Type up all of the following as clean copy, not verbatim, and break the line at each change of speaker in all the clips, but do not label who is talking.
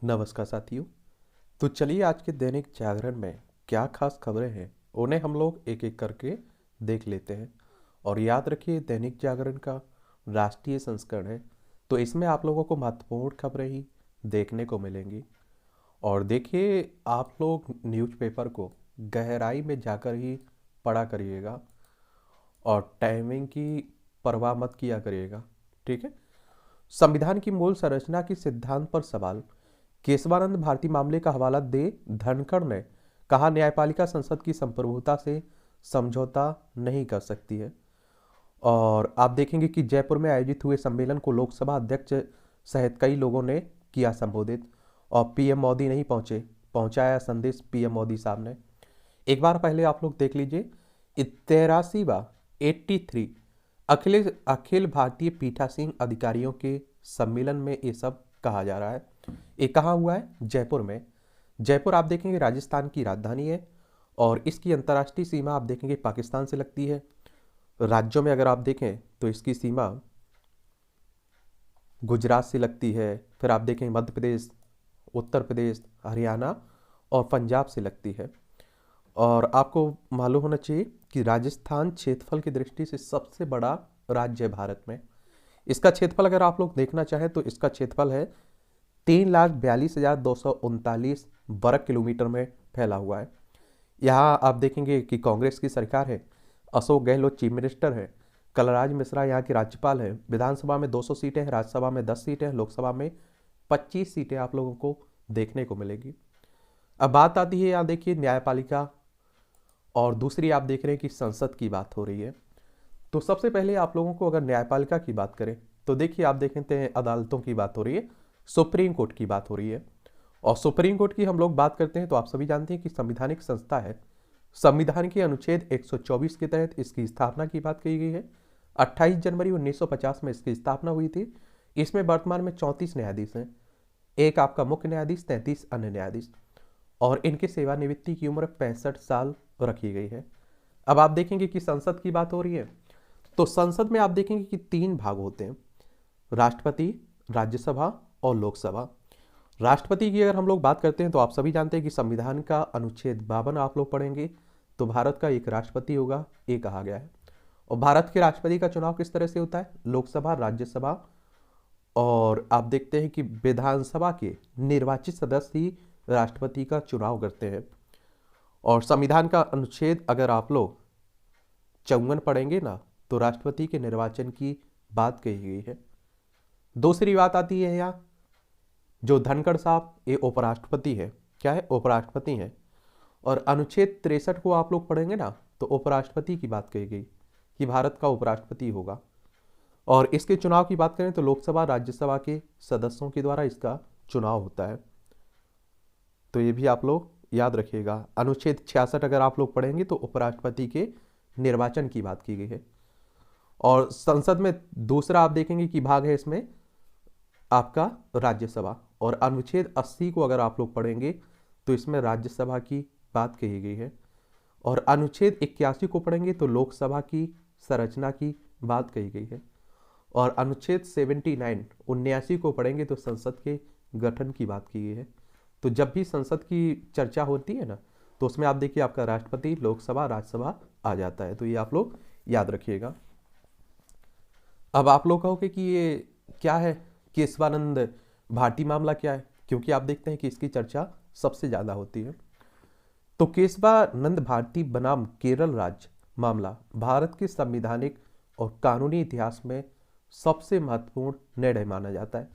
नमस्कार साथियों। तो चलिए आज के दैनिक जागरण में क्या खास खबरें हैं उन्हें हम लोग एक एक करके देख लेते हैं। और याद रखिए दैनिक जागरण का राष्ट्रीय संस्करण है, तो इसमें आप लोगों को महत्वपूर्ण खबरें ही देखने को मिलेंगी। और देखिए आप लोग न्यूज़पेपर को गहराई में जाकर ही पढ़ा करिएगा और टाइमिंग की परवाह मत किया करिएगा। ठीक है। संविधान की मूल संरचना की सिद्धांत पर सवाल, केशवानंद भारती मामले का हवाला दे धनखड़ ने कहा न्यायपालिका संसद की संप्रभुता से समझौता नहीं कर सकती है। और आप देखेंगे कि जयपुर में आयोजित हुए सम्मेलन को लोकसभा अध्यक्ष सहित कई लोगों ने किया संबोधित। और पीएम मोदी नहीं पहुंचे, पहुंचाया संदेश पीएम मोदी साहब ने। एक बार पहले आप लोग देख लीजिए, 83वां 83 अखिल अखिल भारतीय पीठासीन अधिकारियों के सम्मेलन में ये सब कहा जा रहा है। ये कहाँ हुआ है? जयपुर में। जयपुर आप देखेंगे राजस्थान की राजधानी है और इसकी अंतर्राष्ट्रीय सीमा आप देखेंगे पाकिस्तान से लगती है। राज्यों में अगर आप देखें तो इसकी सीमा गुजरात से लगती है, फिर आप देखें मध्य प्रदेश, उत्तर प्रदेश, हरियाणा और पंजाब से लगती है। और आपको मालूम होना चाहिए कि राजस्थान क्षेत्रफल की दृष्टि से सबसे बड़ा राज्य है भारत में। इसका क्षेत्रफल अगर आप लोग देखना चाहें तो इसका क्षेत्रफल है 3,42,239 वर्ग किलोमीटर में फैला हुआ है। यहाँ आप देखेंगे कि कांग्रेस की सरकार है, अशोक गहलोत चीफ मिनिस्टर है, कलराज मिश्रा यहाँ के राज्यपाल है। विधानसभा में 200 सीटें हैं, राज्यसभा में 10 सीटें हैं, लोकसभा में 25 सीटें आप लोगों को देखने को मिलेगी। अब बात आती है यहाँ देखिए न्यायपालिका, और दूसरी आप देख रहे हैं कि संसद की बात हो रही है। तो सबसे पहले आप लोगों को अगर न्यायपालिका की बात करें तो देखिए आप देखते हैं अदालतों की बात हो रही है, सुप्रीम कोर्ट की बात हो रही है। और सुप्रीम कोर्ट की हम लोग बात करते हैं तो आप सभी जानते हैं कि संवैधानिक संस्था है। संविधान के अनुच्छेद 124 के तहत इसकी स्थापना की बात कही गई है। 28 जनवरी 1950 में इसकी स्थापना हुई थी। इसमें वर्तमान में 34 न्यायाधीश हैं, एक आपका मुख्य न्यायाधीश, 33 अन्य न्यायाधीश, और इनकी सेवानिवृत्ति की उम्र 65 साल रखी गई है। अब आप देखेंगे कि संसद की बात हो रही है तो संसद में आप देखेंगे कि 3 भाग होते हैं, राष्ट्रपति, राज्यसभा और लोकसभा। राष्ट्रपति की अगर हम लोग बात करते हैं तो आप सभी जानते हैं कि संविधान का अनुच्छेद 52 आप लोग पढ़ेंगे तो भारत का एक राष्ट्रपति होगा, ये कहा गया है। और भारत के राष्ट्रपति का चुनाव किस तरह से होता है? लोकसभा, राज्यसभा और आप देखते हैं कि विधानसभा के निर्वाचित सदस्य ही राष्ट्रपति का चुनाव करते हैं। और संविधान का अनुच्छेद अगर आप लोग 54 पढ़ेंगे ना तो राष्ट्रपति के निर्वाचन की बात कही गई है। दूसरी बात आती है यहाँ जो धनखड़ साहब, ये उपराष्ट्रपति है। क्या है? उपराष्ट्रपति है। और अनुच्छेद 63 को आप लोग पढ़ेंगे ना तो उपराष्ट्रपति की बात कही गई कि भारत का उपराष्ट्रपति होगा। और इसके चुनाव की बात करें तो लोकसभा, राज्यसभा के सदस्यों के द्वारा इसका चुनाव होता है। तो ये भी आप लोग याद रखिएगा। अनुच्छेद 66 अगर आप लोग पढ़ेंगे तो उपराष्ट्रपति के निर्वाचन की बात की गई है। और संसद में दूसरा आप देखेंगे कि भाग है इसमें आपका राज्यसभा। और अनुच्छेद 80 को अगर आप लोग पढ़ेंगे तो इसमें राज्यसभा की बात कही गई है। और अनुच्छेद 81 को पढ़ेंगे तो लोकसभा की संरचना की बात कही गई है। और अनुच्छेद 79 को पढ़ेंगे तो संसद के गठन की बात की गई है। तो जब भी संसद की चर्चा होती है ना तो उसमें आप देखिए आपका राष्ट्रपति, लोकसभा, राज्यसभा आ जाता है। तो ये आप लोग याद रखिएगा। अब आप लोग कहोगे कि ये क्या है, केशवानंद भारती मामला क्या है? क्योंकि आप देखते हैं कि इसकी चर्चा सबसे ज़्यादा होती है। तो केशवानंद भारती बनाम केरल राज्य मामला भारत के संवैधानिक और कानूनी इतिहास में सबसे महत्वपूर्ण निर्णय माना जाता है।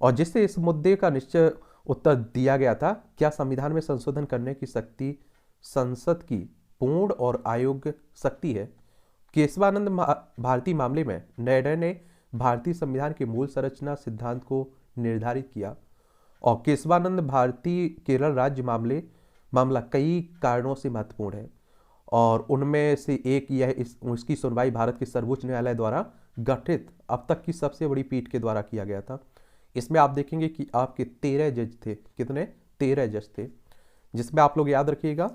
और जिससे इस मुद्दे का निश्चय उत्तर दिया गया था, क्या संविधान में संशोधन करने की शक्ति संसद की पूर्ण और अयोग्य शक्ति है? केशवानंद भारती मामले में निर्णय ने भारतीय संविधान के मूल संरचना सिद्धांत को निर्धारित किया। और केशवानंद भारती केरल राज्य मामला कई कारणों से महत्वपूर्ण है। और उनमें से एक यह इसकी सुनवाई भारत के सर्वोच्च न्यायालय द्वारा गठित अब तक की सबसे बड़ी पीठ के द्वारा किया गया था। इसमें आप देखेंगे कि आपके 13 जज थे। कितने? 13 जज थे, जिसमें आप लोग याद रखिएगा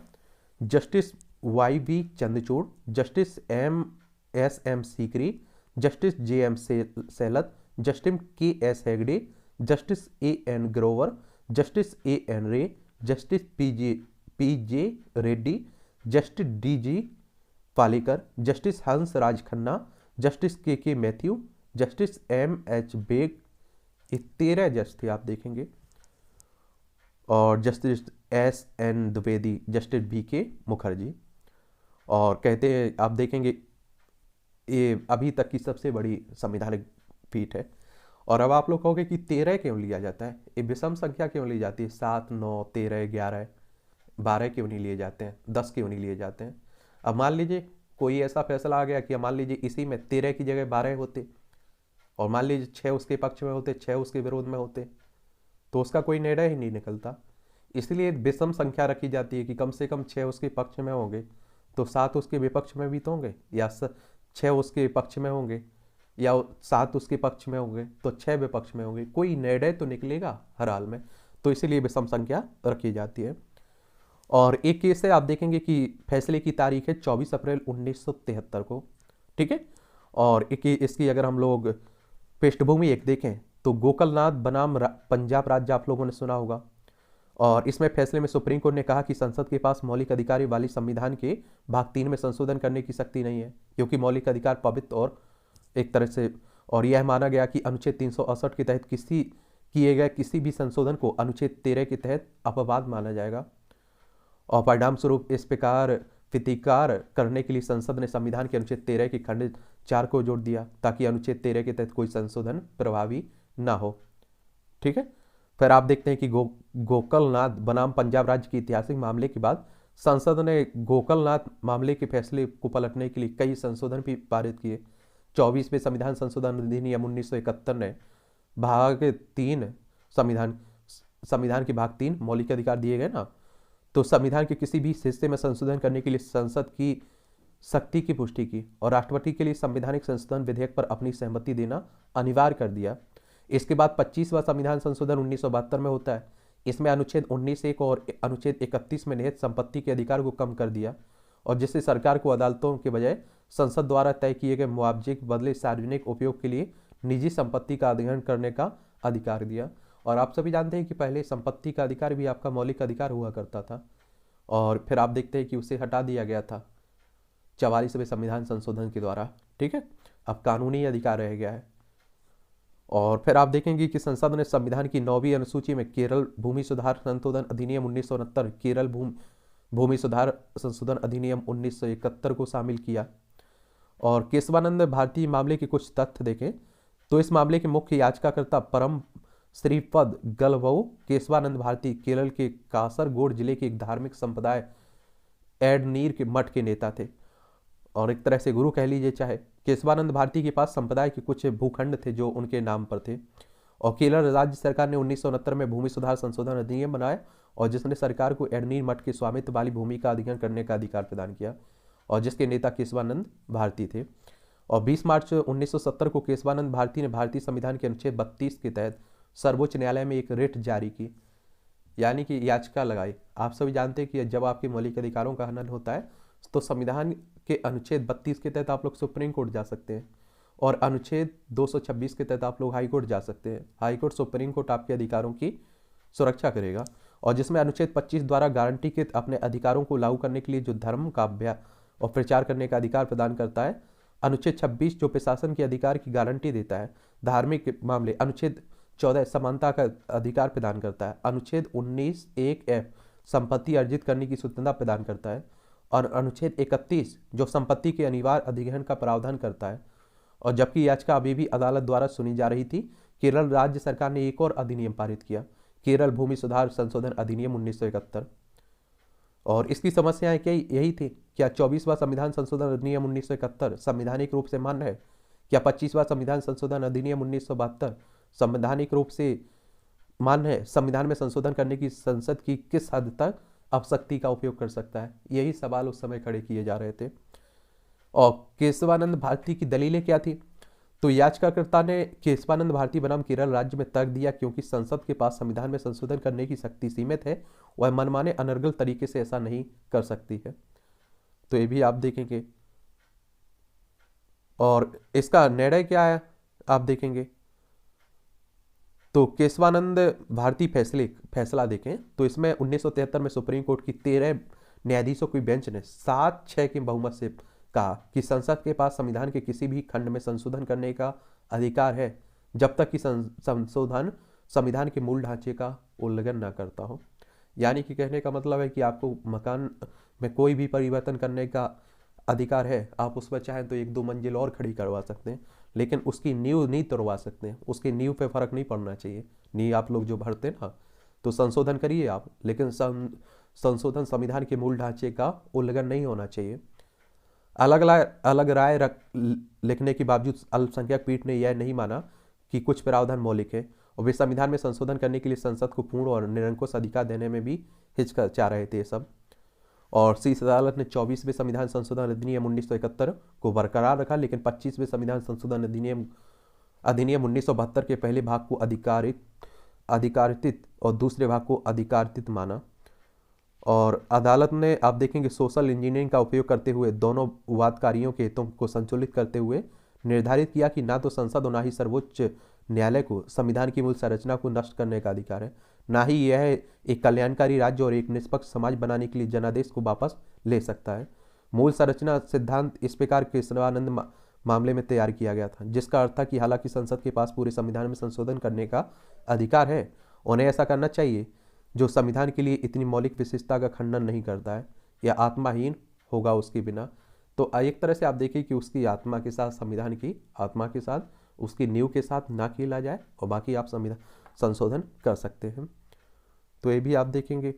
justice YV Chandrachud, justice MS Sikri, justice JM Shelat, justice KS Hegde, justice AN Grover, justice A.N. Ray, justice P J Reddy, justice D.G. Palekar, justice Hans Raj Khanna, justice K Mathew, justice M.H. Beg, ये 13 जज थे आप देखेंगे। और justice S.N. Dwivedi, justice B.K. Mukherjee. और कहते हैं आप देखेंगे ये अभी तक की सबसे बड़ी संवैधानिक पीठ है। और अब आप लोग कहोगे कि 13 क्यों लिया जाता है, ये विषम संख्या क्यों ली जाती है, 7, 9, 13, 11, 12 क्यों नहीं लिए जाते हैं, 10 क्यों नहीं लिए जाते हैं। अब मान लीजिए कोई ऐसा फैसला आ गया कि मान लीजिए इसी में 13 की जगह 12 होते, और मान लीजिए 6 उसके पक्ष में होते, 6 उसके विरोध में होते, तो उसका कोई निर्णय ही नहीं निकलता। इसलिए विषम संख्या रखी जाती है कि कम से कम 6 उसके पक्ष में होंगे तो 7 उसके विपक्ष में भी तो होंगे, या 6 उसके पक्ष में होंगे या 7 उसके पक्ष में होंगे तो 6 विपक्ष में होंगे, कोई निर्णय तो निकलेगा हर हाल में। तो इसीलिए विषम संख्या रखी जाती है। और एक केस है आप देखेंगे कि फैसले की तारीख है 24 अप्रैल 1973 को, ठीक है। और इसकी अगर हम लोग पृष्ठभूमि एक देखें तो गोकलनाथ बनाम पंजाब राज्य आप लोगों ने सुना होगा। और इसमें फैसले में सुप्रीम कोर्ट ने कहा कि संसद के पास मौलिक अधिकार वाली संविधान के भाग 3 में संशोधन करने की शक्ति नहीं है, क्योंकि मौलिक अधिकार पवित्र और एक तरह से, और यह माना गया कि अनुच्छेद 368 के तहत किए गए किसी भी संशोधन को अनुच्छेद 13 के तहत अपवाद माना जाएगा। और परिणाम स्वरूप इस प्रकार प्रतिकार करने के लिए संसद ने संविधान के अनुच्छेद 13 के खंड 4 को जोड़ दिया, ताकि अनुच्छेद 13 के तहत कोई संशोधन प्रभावी ना हो, ठीक है। फिर आप देखते हैं कि गोकलनाथ बनाम पंजाब राज्य के ऐतिहासिक मामले के बाद संसद ने गोकलनाथ मामले के फैसले को पलटने के लिए कई संशोधन भी पारित किए। 24वें संविधान संशोधन अधिनियम 1971 ने भाग 3 संविधान के भाग 3 मौलिक अधिकार दिए गए ना, तो संविधान के किसी भी हिस्से में संशोधन करने के लिए संसद की शक्ति की पुष्टि की और राष्ट्रपति के लिए संवैधानिक संशोधन विधेयक पर अपनी सहमति देना अनिवार्य कर दिया। इसके बाद 25वां संविधान संशोधन 1972 में होता है। इसमें अनुच्छेद 19(1) और अनुच्छेद 31 में निहित संपत्ति के अधिकार को कम कर दिया, और जिससे सरकार को अदालतों के बजाय संसद द्वारा तय किए गए मुआवजे के बदले सार्वजनिक उपयोग के लिए निजी संपत्ति का अधिग्रहण करने का अधिकार दिया। और आप सभी जानते हैं कि पहले संपत्ति का अधिकार भी आपका मौलिक अधिकार हुआ करता था, और फिर आप देखते हैं कि उसे हटा दिया गया था 44वें संविधान संशोधन के द्वारा, ठीक है। अब कानूनी अधिकार रह गया है। और फिर आप देखेंगे कि संसद ने संविधान की 9वीं अनुसूची में केरल भूमि सुधार संशोधन अधिनियम 1969, केरल भूमि सुधार संशोधन अधिनियम 1971 को शामिल किया। और केशवानंद भारती मामले के कुछ तथ्य देखें तो इस मामले के मुख्य याचिकाकर्ता परम श्रीपद गलवऊ केशवानंद भारती केरल के कासरगोड जिले के एक धार्मिक संप्रदाय एडनीर के मठ के नेता थे, और एक तरह से गुरु कह लीजिए चाहे। केशवानंद भारती के पास संप्रदाय के कुछ भूखंड थे जो उनके नाम पर थे, और केरल राज्य सरकार ने 1969 में भूमि सुधार संशोधन अधिनियम बनाया, और जिसने सरकार को एडनीर मठ के स्वामित्व वाली भूमि का अधिग्रहण करने का अधिकार प्रदान किया, और जिसके नेता केशवानंद भारती थे। और 20 मार्च 1970 को केशवानंद भारती ने भारतीय संविधान के अनुच्छेद 32 के तहत सर्वोच्च न्यायालय में एक रिट जारी की, यानी कि याचिका लगाई। आप सभी जानते हैं कि जब आपके मौलिक अधिकारों का हनन होता है तो संविधान के अनुच्छेद 32 के तहत आप लोग सुप्रीम कोर्ट जा सकते हैं, और अनुच्छेद 226 के तहत आप लोग हाई कोर्ट जा सकते हैं। हाई कोर्ट सुप्रीम कोर्ट आपके अधिकारों की सुरक्षा करेगा, और जिसमें अनुच्छेद 25 द्वारा गारंटी के अपने अधिकारों को लागू करने के लिए जो धर्म का अभ्यास और प्रचार करने का अधिकार प्रदान करता है। अनुच्छेद 26 जो प्रशासन के अधिकार की गारंटी देता है धार्मिक मामले। अनुच्छेद 14 समानता का अधिकार प्रदान करता है। अनुच्छेद 19(1)(f) संपत्ति अर्जित करने की स्वतंत्रता प्रदान करता है, और अनुच्छेद 31 जो संपत्ति के अनिवार्य अधिग्रहण का प्रावधान करता है। और जबकि याचिका अभी भी अदालत द्वारा सुनी जा रही थी, केरल राज्य सरकार ने एक और अधिनियम पारित किया, केरल भूमि सुधार संशोधन अधिनियम 1971। और इसकी समस्याएं क्या यही थी, क्या 24वां संविधान संशोधन अधिनियम 1971 संवैधानिक रूप से मान्य है, क्या 25वां संविधान संशोधन अधिनियम 1972 संवैधानिक रूप से मान्य है, संविधान में संशोधन करने की संसद की किस हद तक अब शक्ति का उपयोग कर सकता है। यही सवाल उस समय खड़े किए जा रहे थे। और केशवानंद भारती की दलीलें क्या थी, तो याचिकाकर्ता ने केशवानंद भारती बनाम केरल राज्य में तर्क दिया क्योंकि संसद के पास संविधान में संशोधन करने की शक्ति सीमित है, वह मनमाने अनर्गल तरीके से ऐसा नहीं कर सकती है। तो ये भी आप देखेंगे, और इसका निर्णय क्या है आप देखेंगे। तो केशवानंद भारती फैसला देखें तो इसमें 1973 में सुप्रीम कोर्ट की 13 न्यायाधीशों की बेंच ने 7-6 के बहुमत से कहा कि संसद के पास संविधान के किसी भी खंड में संशोधन करने का अधिकार है जब तक कि संशोधन संविधान के मूल ढांचे का उल्लंघन न करता हो। यानी कि कहने का मतलब है कि आपको मकान में कोई भी परिवर्तन करने का अधिकार है, आप उस पर चाहें तो 1-2 मंजिल और खड़ी करवा सकते हैं, लेकिन उसकी नींव नहीं तोड़वा सकते हैं, उसकी नींव पे फर्क नहीं पड़ना चाहिए। नींव आप लोग जो भरते हैं ना, तो संशोधन करिए आप, लेकिन संशोधन संविधान के मूल ढांचे का उल्लंघन नहीं होना चाहिए। अलग राय लिखने के बावजूद अल्पसंख्यक पीठ ने यह नहीं माना कि कुछ प्रावधान मौलिक है और वे संविधान में संशोधन करने के लिए संसद को पूर्ण और निरंकुश अधिकार देने में भी हिचकिचा रहे थे सब। और शीर्ष अदालत ने 24वें संविधान संशोधन अधिनियम 1971 को बरकरार रखा, लेकिन 25वें संविधान संशोधन अधिनियम 1972 के पहले भाग को अधिकारित और दूसरे भाग को अधिकारित माना। और अदालत ने आप देखेंगे सोशल इंजीनियरिंग का उपयोग करते हुए दोनों वादकारियों के हितों को संतुलित करते हुए निर्धारित किया कि ना तो संसद और ना ही सर्वोच्च न्यायालय को संविधान की मूल संरचना को नष्ट करने का अधिकार है, ना ही यह एक कल्याणकारी राज्य और एक निष्पक्ष समाज बनाने के लिए जनादेश को वापस ले सकता है। मूल संरचना सिद्धांत इस प्रकार केशवानंद मामले में तैयार किया गया था, जिसका अर्थ था कि हालांकि संसद के पास पूरे संविधान में संशोधन करने का अधिकार है, उन्हें ऐसा करना चाहिए जो संविधान के लिए इतनी मौलिक विशेषता का खंडन नहीं करता है या आत्माहीन होगा उसके बिना। तो एक तरह से आप देखिए कि उसकी आत्मा के साथ, संविधान की आत्मा के साथ, उसकी नींव के साथ ना खेला जाए और बाकी आप संविधान संशोधन कर सकते हैं। तो ये भी आप देखेंगे।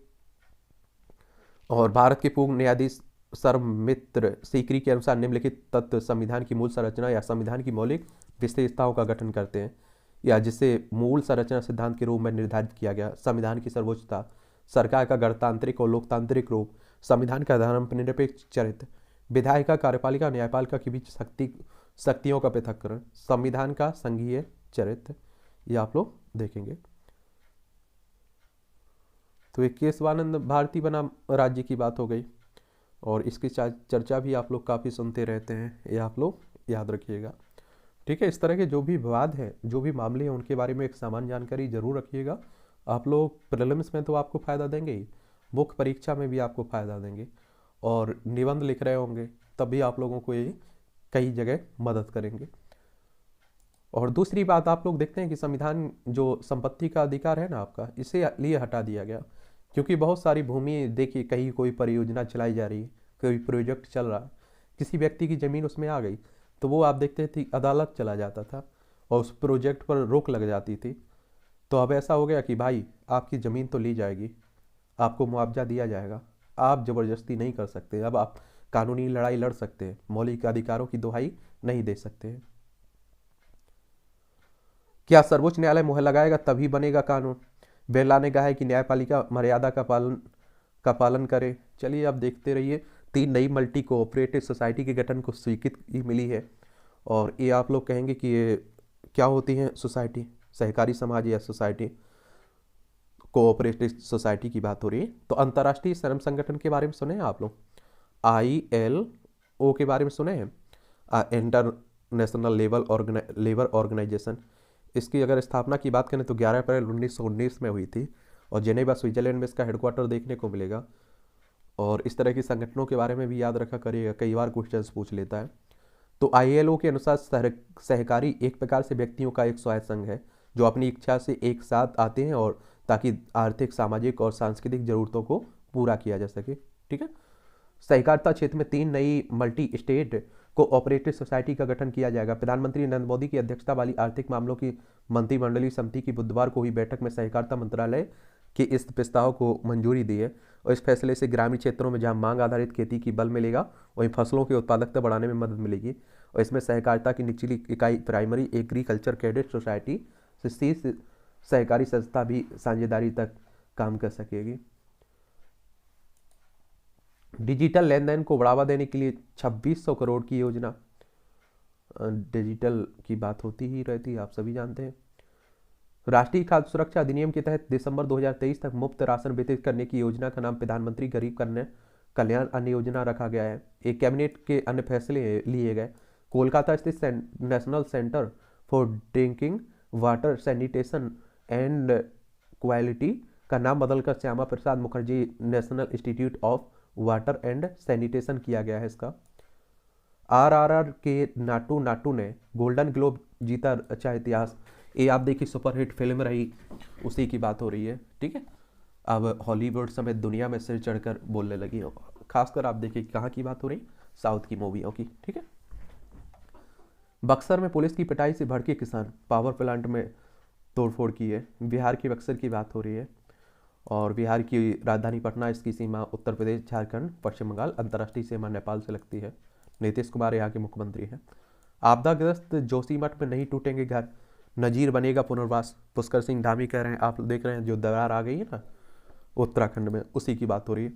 और भारत के पूर्व न्यायाधीश सर्वमित्र सीकरी के अनुसार निम्नलिखित तत्व संविधान की मूल संरचना या संविधान की मौलिक विशेषताओं का गठन करते हैं या जिसे मूल संरचना सिद्धांत के रूप में निर्धारित किया गया। संविधान की सर्वोच्चता, सरकार का गणतांत्रिक और लोकतांत्रिक रूप, संविधान का धर्मनिरपेक्ष चरित्र, विधायिका, कार्यपालिका और न्यायपालिका के बीच शक्तियों का पृथक्करण, संविधान का संघीय चरित्र, ये आप लोग देखेंगे। तो ये केशवानंद भारती बनाम राज्य की बात हो गई और इसकी चर्चा भी आप लोग काफ़ी सुनते रहते हैं, ये आप लोग याद रखिएगा। ठीक है, इस तरह के जो भी विवाद हैं, जो भी मामले हैं, उनके बारे में एक सामान्य जानकारी जरूर रखिएगा। आप लोग प्रीलिम्स में तो आपको फ़ायदा देंगे ही, मुख्य परीक्षा में भी आपको फ़ायदा देंगे और निबंध लिख रहे होंगे तब भी आप लोगों को ये कई जगह मदद करेंगे। और दूसरी बात, आप लोग देखते हैं कि संविधान जो संपत्ति का अधिकार है ना आपका, इसे लिए हटा दिया गया, क्योंकि बहुत सारी भूमि देखिए, कहीं कोई परियोजना चलाई जा रही है, कोई प्रोजेक्ट चल रहा है, किसी व्यक्ति की ज़मीन उसमें आ गई तो वो आप देखते थे अदालत चला जाता था और उस प्रोजेक्ट पर रोक लग जाती थी। तो अब ऐसा हो गया कि भाई आपकी ज़मीन तो ली जाएगी, आपको मुआवजा दिया जाएगा, आप ज़बरदस्ती नहीं कर सकते, अब आप कानूनी लड़ाई लड़ सकते हैं, मौलिक अधिकारों की दुहाई नहीं दे सकते हैं। क्या सर्वोच्च न्यायालय मुहर लगाएगा तभी बनेगा कानून? बिरला ने कहा है कि न्यायपालिका मर्यादा का पालन करे। चलिए आप देखते रहिए, 3 नई मल्टी कोऑपरेटिव सोसाइटी के गठन को स्वीकृति मिली है। और ये आप लोग कहेंगे कि ये क्या होती हैं सोसाइटी? सहकारी समाज या सोसाइटी, कोऑपरेटिव सोसाइटी की बात हो रही है। तो अंतर्राष्ट्रीय श्रम संगठन के बारे में सुने हैं आप लोग? ILO के बारे में सुने हैं? International Labour Organization. इसकी अगर स्थापना की बात करें तो 11 अप्रैल 1919 में हुई थी और जेनेवा स्विट्जरलैंड में इसका हेडक्वार्टर देखने को मिलेगा। और इस तरह के संगठनों के बारे में भी याद रखा करिएगा, कई बार क्वेश्चंस पूछ लेता है। तो ILO के अनुसार सहकारी एक प्रकार से व्यक्तियों का एक स्वायत्त संघ है जो अपनी इच्छा से एक साथ आते हैं और ताकि आर्थिक, सामाजिक और सांस्कृतिक जरूरतों को पूरा किया जा सके। ठीक है, सहकारिता क्षेत्र में 3 नई मल्टी स्टेट कोऑपरेटिव सोसाइटी का गठन किया जाएगा। प्रधानमंत्री नरेंद्र मोदी की अध्यक्षता वाली आर्थिक मामलों की मंत्रिमंडलीय समिति की बुधवार को हुई बैठक में सहकारिता मंत्रालय के इस प्रस्ताव को मंजूरी दी है और इस फैसले से ग्रामीण क्षेत्रों में जहां मांग आधारित खेती की बल मिलेगा वहीं फसलों की उत्पादकता बढ़ाने में मदद मिलेगी। और इसमें सहकारिता की निचली इकाई प्राइमरी एग्रीकल्चर क्रेडिट सोसाइटी से शीर्ष सहकारी संस्था भी साझेदारी तक काम कर सकेगी। डिजिटल लेन देन को बढ़ावा देने के लिए 2600 करोड़ की योजना, डिजिटल की बात होती ही रहती है, आप सभी जानते हैं। राष्ट्रीय खाद्य सुरक्षा अधिनियम के तहत दिसंबर 2023 तक मुफ्त राशन वितरित करने की योजना का नाम प्रधानमंत्री गरीब कल्याण अन्न योजना रखा गया है। एक कैबिनेट के अन्य फैसले लिए गए। कोलकाता स्थित national centre for drinking water sanitation and quality का नाम बदलकर Shyama Prasad Mukherjee national institute of water and sanitation किया गया है इसका। आरआरआर के नाटू नाटू ने गोल्डन ग्लोब जीता, अच्छा इतिहास। ये आप देखिए सुपरहिट फिल्म रही, उसी की बात हो रही है, ठीक है। अब हॉलीवुड समेत दुनिया में सिर चढ़कर बोलने लगी हो, खासकर आप देखिए कहाँ की बात हो रही, साउथ की मूवियों की, ठीक है। बक्सर में पुलिस की पिटाई से भड़के किसान, पावर प्लांट में तोड़फोड़ की है। बिहार की बक्सर की बात हो रही है, और बिहार की राजधानी पटना, इसकी सीमा उत्तर प्रदेश, झारखंड, पश्चिम बंगाल, अंतर्राष्ट्रीय सीमा नेपाल से लगती है। नीतीश कुमार यहाँ के मुख्यमंत्री हैं। आपदाग्रस्त जोशीमठ में नहीं टूटेंगे घर, नजीर बनेगा पुनर्वास, पुष्कर सिंह धामी कह रहे हैं। आप देख रहे हैं जो दरार आ गई है ना उत्तराखंड में, उसी की बात हो रही है।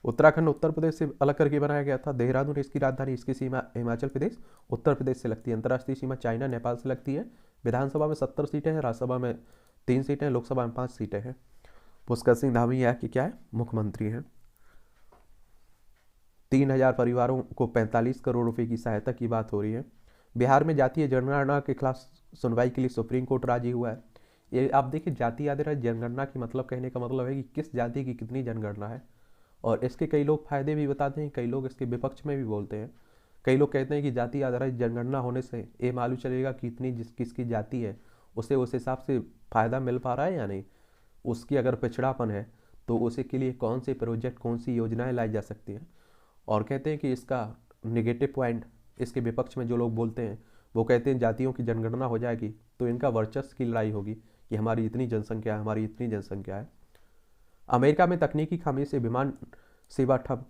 उत्तराखंड उत्तर प्रदेश से अलग करके बनाया गया था। देहरादून इसकी राजधानी, इसकी सीमा हिमाचल प्रदेश, उत्तर प्रदेश से लगती है। अंतर्राष्ट्रीय सीमा चाइना, नेपाल से लगती है। विधानसभा में 70 सीटें हैं, राज्यसभा में 3 सीटें, लोकसभा में 5 सीटें हैं। पुष्कर सिंह धामी यहाँ की क्या है, मुख्यमंत्री हैं। 3000 परिवारों को 45 करोड़ रुपए की सहायता की बात हो रही है। बिहार में जातीय जनगणना के खिलाफ सुनवाई के लिए सुप्रीम कोर्ट राजी हुआ है। ये आप देखिए, जाति याद रहे, जनगणना की मतलब, कहने का मतलब है कि किस जाति की कितनी जनगणना है। और इसके कई लोग फायदे भी बताते हैं, कई लोग इसके विपक्ष में भी बोलते हैं। कई लोग कहते हैं कि जाति आधारित जनगणना होने से ये मालूम चलेगा कि इतनी किसकी जाति है, उसे उस हिसाब से फ़ायदा मिल पा रहा है या नहीं। उसकी अगर पिछड़ापन है तो उसे के लिए कौन से प्रोजेक्ट, कौन सी योजनाएं लाई जा सकती हैं। और कहते हैं कि इसका निगेटिव पॉइंट, इसके विपक्ष में जो लोग बोलते हैं वो कहते हैं जातियों की जनगणना हो जाएगी तो इनका वर्चस्व की लड़ाई होगी कि हमारी इतनी जनसंख्या है, हमारी इतनी जनसंख्या है। अमेरिका में तकनीकी खामी से विमान सेवा ठप,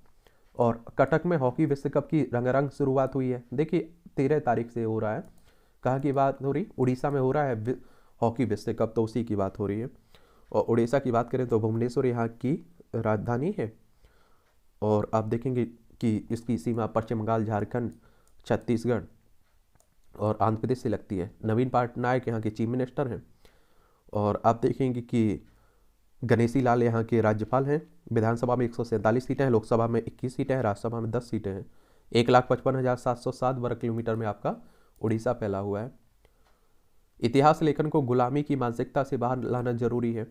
और कटक में हॉकी विश्व कप की रंगारंग शुरुआत हुई है। देखिए 13 तारीख से हो रहा है। कहाँ की बात हो रही, उड़ीसा में हो रहा है हॉकी विश्व कप, तो उसी की बात हो रही है। और उड़ीसा की बात करें तो भुवनेश्वर यहाँ की राजधानी है। और आप देखेंगे कि इसकी सीमा पश्चिम बंगाल, झारखंड, छत्तीसगढ़ और आंध्र प्रदेश से लगती है। नवीन पटनायक यहाँ के चीफ मिनिस्टर हैं। और आप देखेंगे कि गणेशी लाल यहाँ के राज्यपाल हैं। विधानसभा में 147 सीटें हैं, लोकसभा में 21 सीटें हैं, राज्यसभा में 10 सीटें हैं। 1,55,707 वर्ग किलोमीटर में आपका उड़ीसा फैला हुआ है। इतिहास लेखन को गुलामी की मानसिकता से बाहर लाना जरूरी है।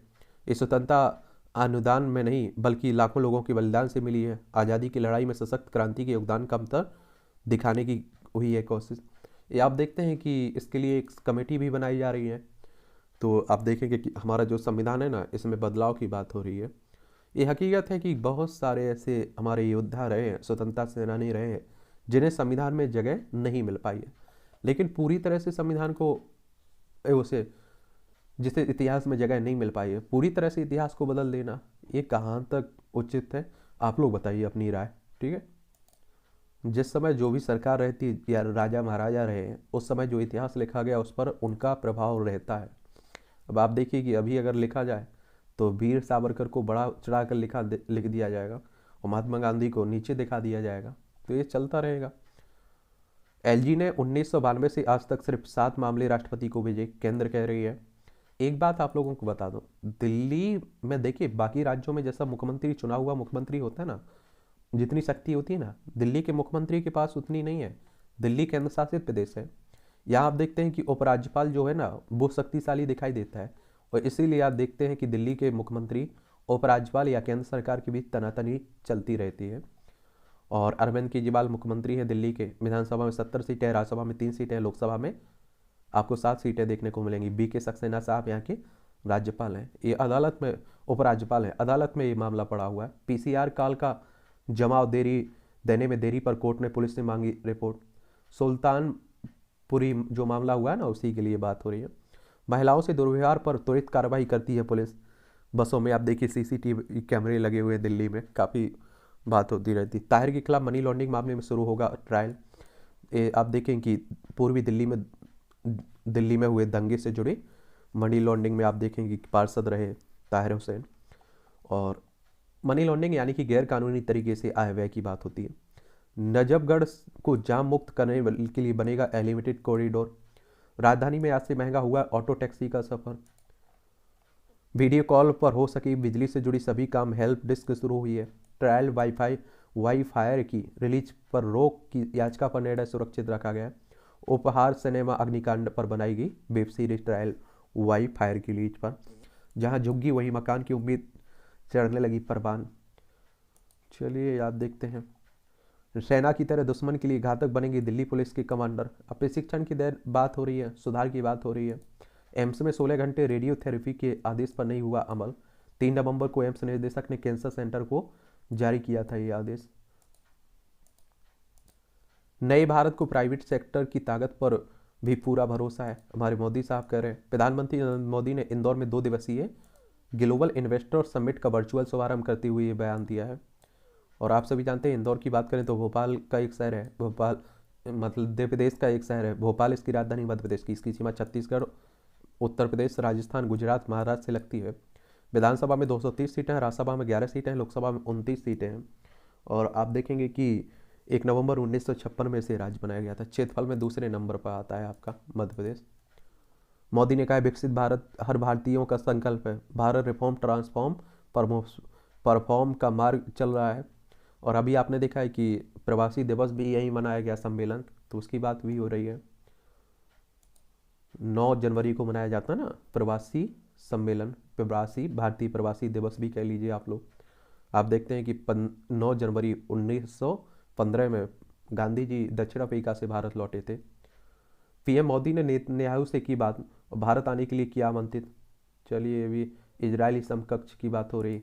इस स्वतंत्रता अनुदान में नहीं बल्कि लाखों लोगों के बलिदान से मिली है। आज़ादी की लड़ाई में सशक्त क्रांति के योगदान का अंतर दिखाने की हुई है कोशिश। ये आप देखते हैं कि इसके लिए एक कमेटी भी बनाई जा रही है। तो आप देखेंगे कि हमारा जो संविधान है ना, इसमें बदलाव की बात हो रही है। ये हकीकत है कि बहुत सारे ऐसे हमारे योद्धा रहे हैं, स्वतंत्रता सेनानी रहे हैं, जिन्हें संविधान में जगह नहीं मिल पाई है। लेकिन पूरी तरह से संविधान को उसे जिसे इतिहास में जगह नहीं मिल पाई है, पूरी तरह से इतिहास को बदल देना, ये कहाँ तक उचित है, आप लोग बताइए अपनी राय, ठीक है। जिस समय जो भी सरकार रहती या राजा महाराजा रहे, उस समय जो इतिहास लिखा गया उस पर उनका प्रभाव रहता है। अब आप देखिए कि अभी अगर लिखा जाए तो वीर सावरकर को बड़ा चढ़ा कर लिख दिया जाएगा और महात्मा गांधी को नीचे दिखा दिया जाएगा, तो ये चलता रहेगा। एलजी ने 1992 से आज तक सिर्फ 7 मामले राष्ट्रपति को भेजे, केंद्र कह रही है। एक बात आप लोगों को बता दो, दिल्ली में देखिए बाकी राज्यों में जैसा मुख्यमंत्री, चुना हुआ मुख्यमंत्री होता है ना, जितनी शक्ति होती है ना, दिल्ली के मुख्यमंत्री के पास उतनी नहीं है। दिल्ली केंद्र शासित प्रदेश है। यहाँ आप देखते हैं कि उपराज्यपाल जो है ना, वो शक्तिशाली दिखाई देता है। और इसीलिए आप देखते हैं कि दिल्ली के मुख्यमंत्री, उपराज्यपाल या केंद्र सरकार के बीच तनातनी चलती रहती है। और अरविंद केजरीवाल मुख्यमंत्री है दिल्ली के। विधानसभा में 70 सीटें, राज्यसभा में 3 सीटें, लोकसभा में आपको 7 सीटें देखने को मिलेंगी। बीके सक्सेना साहब यहाँ के राज्यपाल हैं। ये अदालत में उपराज्यपाल है, अदालत में ये मामला पड़ा हुआ है। पीसीआर काल का जमाव देने में देरी पर कोर्ट ने पुलिस से मांगी रिपोर्ट। सुल्तानपुरी जो मामला हुआ है ना, उसी के लिए बात हो रही है। महिलाओं से दुर्व्यवहार पर त्वरित कार्रवाई करती है पुलिस। बसों में आप देखिए सीसीटीवी कैमरे लगे हुए दिल्ली में, काफ़ी बात होती रहती। ताहिर के खिलाफ मनी लॉन्ड्रिंग मामले में शुरू होगा ट्रायल। आप देखें कि पूर्वी दिल्ली में हुए दंगे से जुड़े मनी लॉन्ड्रिंग में आप देखेंगे कि पार्षद रहे ताहिर हुसैन। और मनी लॉन्ड्रिंग यानी कि गैर कानूनी तरीके से आय व्यय की बात होती है। नजफगढ़ को जाम मुक्त करने के लिए बनेगा एलिवेटेड कॉरिडोर। राजधानी में आज से महंगा हुआ ऑटो टैक्सी का सफर। वीडियो कॉल पर हो सके बिजली से जुड़ी सभी काम, हेल्प डेस्क शुरू हुई है। ट्रायल वाईफायर की रिलीज पर रोक की याचिका पर निर्णय सुरक्षित रखा गया। उपहार सिनेमा अग्निकांड पर बनाई गई web series Trial by Fire की लीज पर। जहां झुग्गी वहीं मकान की उम्मीद चढ़ने लगी परवान। चलिए आप देखते हैं, सेना की तरह दुश्मन के लिए घातक बनेंगे दिल्ली पुलिस के कमांडर। अब प्रशिक्षण की देर बात हो रही है, सुधार की बात हो रही है। एम्स में 16 घंटे रेडियोथेरेपी के आदेश पर नहीं हुआ अमल। 3 नवंबर को एम्स निदेशक ने कैंसर सेंटर को जारी किया था ये आदेश। नए भारत को प्राइवेट सेक्टर की ताकत पर भी पूरा भरोसा है, हमारे मोदी साहब कह रहे हैं। प्रधानमंत्री नरेंद्र मोदी ने इंदौर में 2 दिवसीय ग्लोबल इन्वेस्टर समिट का वर्चुअल शुभारंभ करते हुए ये बयान दिया है। और आप सभी जानते हैं इंदौर की बात करें तो भोपाल का एक शहर है, भोपाल मतलब मध्य प्रदेश का एक शहर है। भोपाल इसकी राजधानी मध्य प्रदेश की, इसकी सीमा छत्तीसगढ़, उत्तर प्रदेश, राजस्थान, गुजरात, महाराष्ट्र से लगती है। विधानसभा में 230 सीटें हैं, राज्यसभा में 11 सीटें हैं, लोकसभा में 29 सीटें हैं। और आप देखेंगे कि 1 नवंबर 1956 में इसे राज्य बनाया गया था। क्षेत्रफल में दूसरे नंबर पर आता है आपका मध्य प्रदेश। मोदी ने कहा विकसित भारत हर भारतीयों का संकल्प है। भारत रिफॉर्म ट्रांसफॉर्म परफॉर्म का मार्ग चल रहा है। और अभी आपने देखा है कि प्रवासी दिवस भी यही मनाया गया सम्मेलन, तो उसकी बात भी हो रही है। 9 जनवरी को मनाया जाता है ना प्रवासी सम्मेलन, प्रवासी भारतीय प्रवासी दिवस भी कह लीजिए आप लोग। आप देखते हैं कि 9 जनवरी 1915 में गांधी जी दक्षिण अफ्रीका से भारत लौटे थे। पीएम मोदी ने नेतन्याहू से की बात, भारत आने के लिए किया आमंत्रित। चलिए ये भी इजरायली समकक्ष की बात हो रही।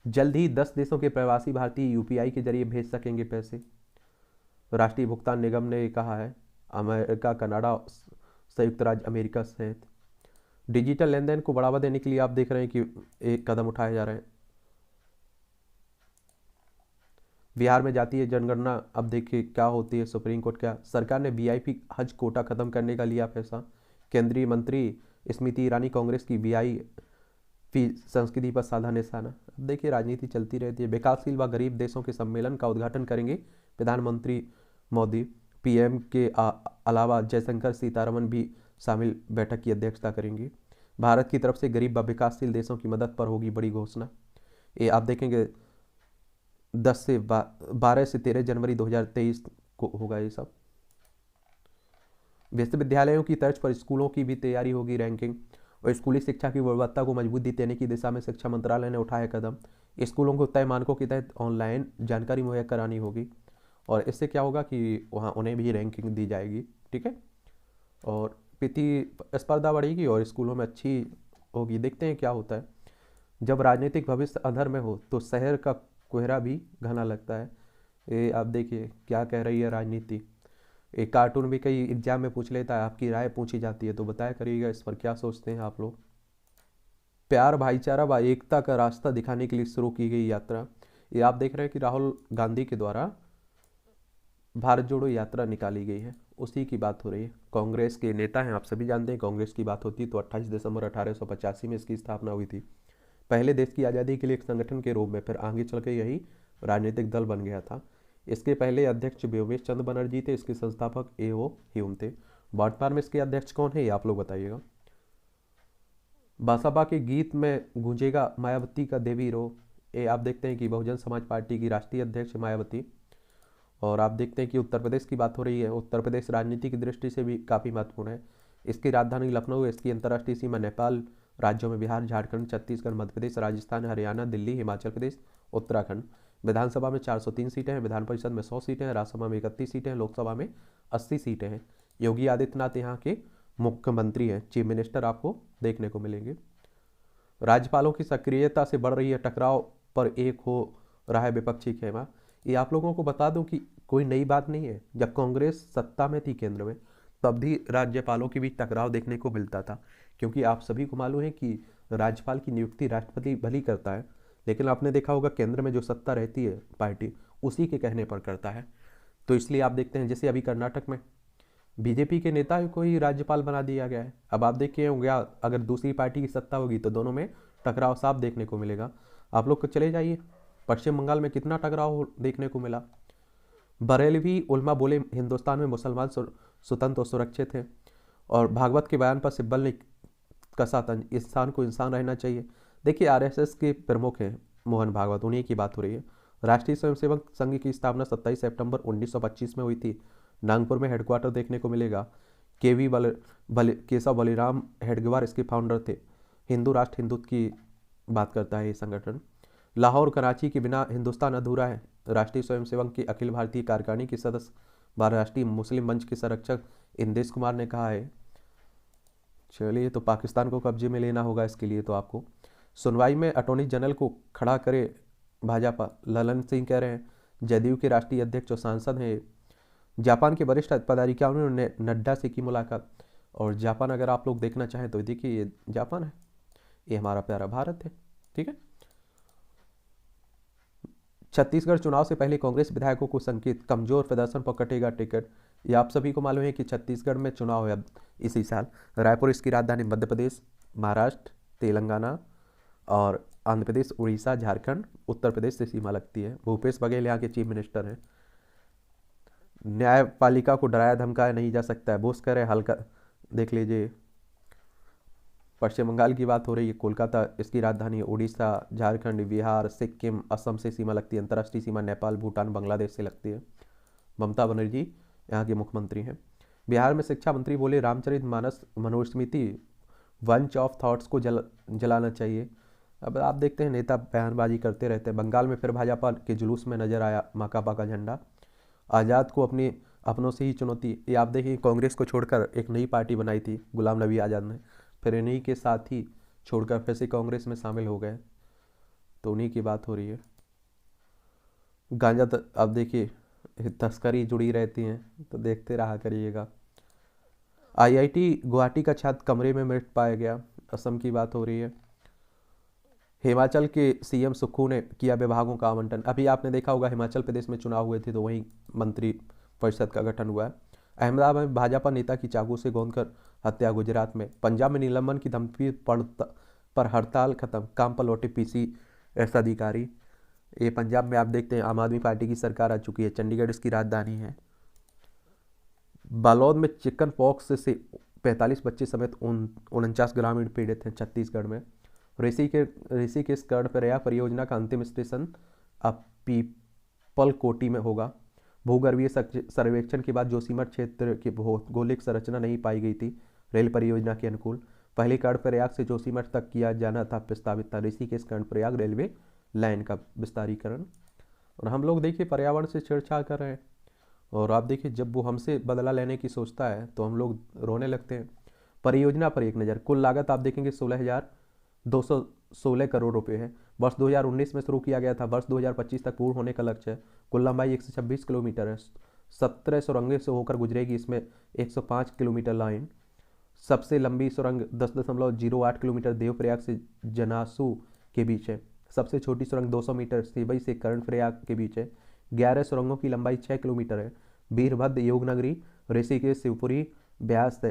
जल्द ही 10 देशों के प्रवासी भारतीय यूपीआई के जरिए भेज सकेंगे पैसे, राष्ट्रीय भुगतान निगम ने कहा है। अमेरिका, कनाडा, संयुक्त राज्य अमेरिका सहित डिजिटल लेन देन को बढ़ावा देने के लिए आप देख रहे हैं कि एक कदम उठाए जा रहे हैं। बिहार में जातीय जनगणना अब देखिए क्या होती है, सुप्रीम कोर्ट क्या, सरकार ने वीआईपी हज कोटा खत्म करने का लिया फैसला। केंद्रीय मंत्री स्मृति ईरानी कांग्रेस की वीआईपी संस्कृति पर साधा निशाना। अब देखिए राजनीति चलती रहती है। विकासशील व गरीब देशों के सम्मेलन का उद्घाटन करेंगे प्रधानमंत्री मोदी। पीएम के अलावा जयशंकर सीतारमन भी शामिल बैठक की अध्यक्षता करेंगी। भारत की तरफ से गरीब व विकासशील देशों की मदद पर होगी बड़ी घोषणा। ये आप देखेंगे 12 से 13 जनवरी 2023 को होगा ये सब। विश्वविद्यालयों की तर्ज पर स्कूलों की भी तैयारी होगी रैंकिंग। और स्कूली शिक्षा की गुणवत्ता को मजबूती देने की दिशा में शिक्षा मंत्रालय ने उठाया कदम। स्कूलों को तय मानकों के तहत ऑनलाइन जानकारी मुहैया करानी होगी। और इससे क्या होगा कि वहाँ उन्हें भी रैंकिंग दी जाएगी, ठीक है। और प्रतिस्पर्धा बढ़ेगी और स्कूलों में अच्छी होगी। देखते हैं क्या होता है। जब राजनीतिक भविष्य अधर में हो तो शहर का कोहरा भी घना लगता है। ये आप देखिए क्या कह रही है राजनीति। एक कार्टून भी कई एग्जाम में पूछ लेता है, आपकी राय पूछी जाती है, तो बताया करिएगा इस पर क्या सोचते हैं आप लोग। प्यार, भाईचारा व एकता का रास्ता दिखाने के लिए शुरू की गई यात्रा। ये आप देख रहे हैं कि राहुल गांधी के द्वारा भारत जोड़ो यात्रा निकाली गई है, उसी की बात हो रही है। कांग्रेस के नेता हैं, आप सभी जानते हैं कांग्रेस की बात होती है तो 28 दिसंबर 1885 में इसकी स्थापना हुई थी। पहले देश की आज़ादी के लिए एक संगठन के रूप में, फिर आगे चल के यही राजनीतिक दल बन गया था। इसके पहले अध्यक्ष व्योमेश चंद्र बनर्जी थे, इसके संस्थापक ए.ओ. ह्यूम थे। वर्तमान में इसके अध्यक्ष कौन है ये आप लोग बताइएगा। बसपा के गीत में गूंजेगा मायावती का देवी रो। ये आप देखते हैं कि बहुजन समाज पार्टी की राष्ट्रीय अध्यक्ष मायावती। और आप देखते हैं कि उत्तर प्रदेश की बात हो रही है। उत्तर प्रदेश राजनीति की दृष्टि से भी काफ़ी महत्वपूर्ण है। इसकी राजधानी लखनऊ है, इसकी अंतर्राष्ट्रीय सीमा नेपाल राज्यों में बिहार, झारखंड, छत्तीसगढ़, मध्य प्रदेश, राजस्थान, हरियाणा, दिल्ली, हिमाचल प्रदेश, उत्तराखंड। विधानसभा में 403 सीटें हैं, विधान परिषद में 100 सीटें हैं, राज्यसभा में 31 सीटें हैं, लोकसभा में 80 सीटें हैं। योगी आदित्यनाथ यहाँ के मुख्यमंत्री हैं, चीफ मिनिस्टर आपको देखने को मिलेंगे। राज्यपालों की सक्रियता से बढ़ रही है टकराव पर एक हो रहा है विपक्षी खेमा। ये आप लोगों को बता दूं कि कोई नई बात नहीं है। जब कांग्रेस सत्ता में थी केंद्र में, तब भी राज्यपालों की भी टकराव देखने को मिलता था, क्योंकि आप सभी को मालूम है कि राज्यपाल की नियुक्ति राष्ट्रपति भली करता है, लेकिन आपने देखा होगा केंद्र में जो सत्ता रहती है पार्टी उसी के कहने पर करता है। तो इसलिए आप देखते हैं जैसे अभी कर्नाटक में बीजेपी के नेता को ही राज्यपाल बना दिया गया है। अब आप देखिए होंगे अगर दूसरी पार्टी की सत्ता होगी तो दोनों में टकराव साफ देखने को मिलेगा। आप लोग चले जाइए पश्चिम बंगाल में कितना टकराव देखने को मिला। बरेलवी उल्मा बोले हिंदुस्तान में मुसलमान स्वतंत्र और सुरक्षित हैं। और भागवत के बयान पर सिब्बल ने कसा तंज, इंसान को इंसान रहना चाहिए। देखिए आरएसएस के प्रमुख हैं मोहन भागवत, उन्हीं की बात हो रही है। राष्ट्रीय स्वयंसेवक संघ की स्थापना 27 सितंबर 1925 में हुई थी। नागपुर में हेडक्वार्टर देखने को मिलेगा। केशव बलिराम हेडगेवार इसके फाउंडर थे। हिंदू राष्ट्र हिंदुत्व की बात करता है ये संगठन। लाहौर कराची के बिना हिंदुस्तान अधूरा है। राष्ट्रीय स्वयंसेवक की अखिल भारतीय कार्यकारिणी के सदस्य राष्ट्रीय मुस्लिम मंच के संरक्षक इंदेश कुमार ने कहा है। चलिए, तो पाकिस्तान को कब्जे में लेना होगा इसके लिए तो आपको। सुनवाई में अटॉर्नी जनरल को खड़ा करे भाजपा, ललन सिंह कह रहे हैं। जदयू के राष्ट्रीय अध्यक्ष और सांसद हैं। जापान के वरिष्ठ पदाधिकारियों ने नड्डा से की मुलाकात। और जापान अगर आप लोग देखना चाहें तो देखिए, ये जापान है, ये हमारा प्यारा भारत है। ठीक है। छत्तीसगढ़ चुनाव से पहले कांग्रेस विधायकों को संकेत, कमजोर प्रदर्शन पर कटेगा टिकट। ये आप सभी को मालूम है कि छत्तीसगढ़ में चुनाव है अब इसी साल। रायपुर इसकी राजधानी, मध्य प्रदेश, महाराष्ट्र, तेलंगाना और आंध्र प्रदेश, उड़ीसा, झारखंड, उत्तर प्रदेश से सीमा लगती है। भूपेश बघेल यहाँ के चीफ मिनिस्टर हैं। न्यायपालिका को डराया धमकाया नहीं जा सकता है, बोस कह रहे हल्का। देख लीजिए, पश्चिम बंगाल की बात हो रही है, कोलकाता इसकी राजधानी है। उड़ीसा, झारखंड, बिहार, सिक्किम, असम से सीमा लगती है। अंतर्राष्ट्रीय सीमा नेपाल, भूटान, बांग्लादेश से लगती है। ममता बनर्जी यहाँ के मुख्यमंत्री हैं। बिहार में शिक्षा मंत्री बोले रामचरितमानस मनुस्मृति वंच ऑफ थॉट्स को जलाना चाहिए। अब आप देखते हैं नेता बयानबाजी करते रहते हैं। बंगाल में फिर भाजपा के जुलूस में नजर आया माकापा का झंडा। आज़ाद को अपनों से ही चुनौती। ये आप देखिए, कांग्रेस को छोड़कर एक नई पार्टी बनाई थी गुलाम नबी आज़ाद ने, फिर इन्हीं के साथ ही छोड़कर फिर से कांग्रेस में शामिल हो गए। तो उन्हीं की बात हो रही है। गांजा अब देखिए, तस्करी जुड़ी रहती हैं, तो देखते रहा करिएगा। आईआईटी गुवाहाटी का छात्र कमरे में मृत पाया गया। असम की बात हो रही है। हिमाचल के सीएम सुक्खू ने किया विभागों का आवंटन। अभी आपने देखा होगा हिमाचल प्रदेश में चुनाव हुए थे तो वहीं मंत्री परिषद का गठन हुआ है। अहमदाबाद में भाजपा नेता की चाकू से गोंदकर हत्या। गुजरात में, पंजाब में निलंबन की धमकी पर हड़ताल खत्म, काम पर लौटे पीसीएस अधिकारी। ये पंजाब में आप देखते हैं आम आदमी पार्टी की सरकार आ चुकी है। चंडीगढ़ इसकी राजधानी है। बालोद में चिकन पॉक्स से 45 बच्चे समेत 49 ग्रामीण पीड़ित हैं। छत्तीसगढ़ में ऋषिकेश कर्णप्रयाग परियोजना का अंतिम स्टेशन अब पीपलकोटी में होगा। भूगर्भीय सर्वेक्षण के बाद जोशीमठ क्षेत्र की भौगोलिक संरचना नहीं पाई गई थी रेल परियोजना के अनुकूल। पहले कर्णप्रयाग से जोशीमठ तक किया जाना था प्रस्तावित था ऋषिकेश कर्णप्रयाग रेलवे लाइन का विस्तारीकरण। और हम लोग देखिए पर्यावरण से छेड़छाड़ कर रहे हैं। और आप देखिए, जब वो हमसे बदला लेने की सोचता है तो हम लोग रोने लगते हैं। परियोजना पर एक नज़र। कुल लागत आप देखेंगे 16,216 करोड़ रुपए है। वर्ष 2019 में शुरू किया गया था। वर्ष 2025 तक पूर्ण होने का लक्ष्य है। कुल लंबाई 126 किलोमीटर है। 17 सुरंगों से होकर गुजरेगी। इसमें 105 किलोमीटर लाइन। सबसे लंबी सुरंग 10.08 किलोमीटर देवप्रयाग से जनासू के बीच है। सबसे छोटी सुरंग 200 मीटर सेवई से कर्णप्रयाग के बीच है। 11 सुरंगों की लंबाई 6 किलोमीटर है। वीरभद्र, योगनगरी, ऋषिकेश, शिवपुरी, ब्यास,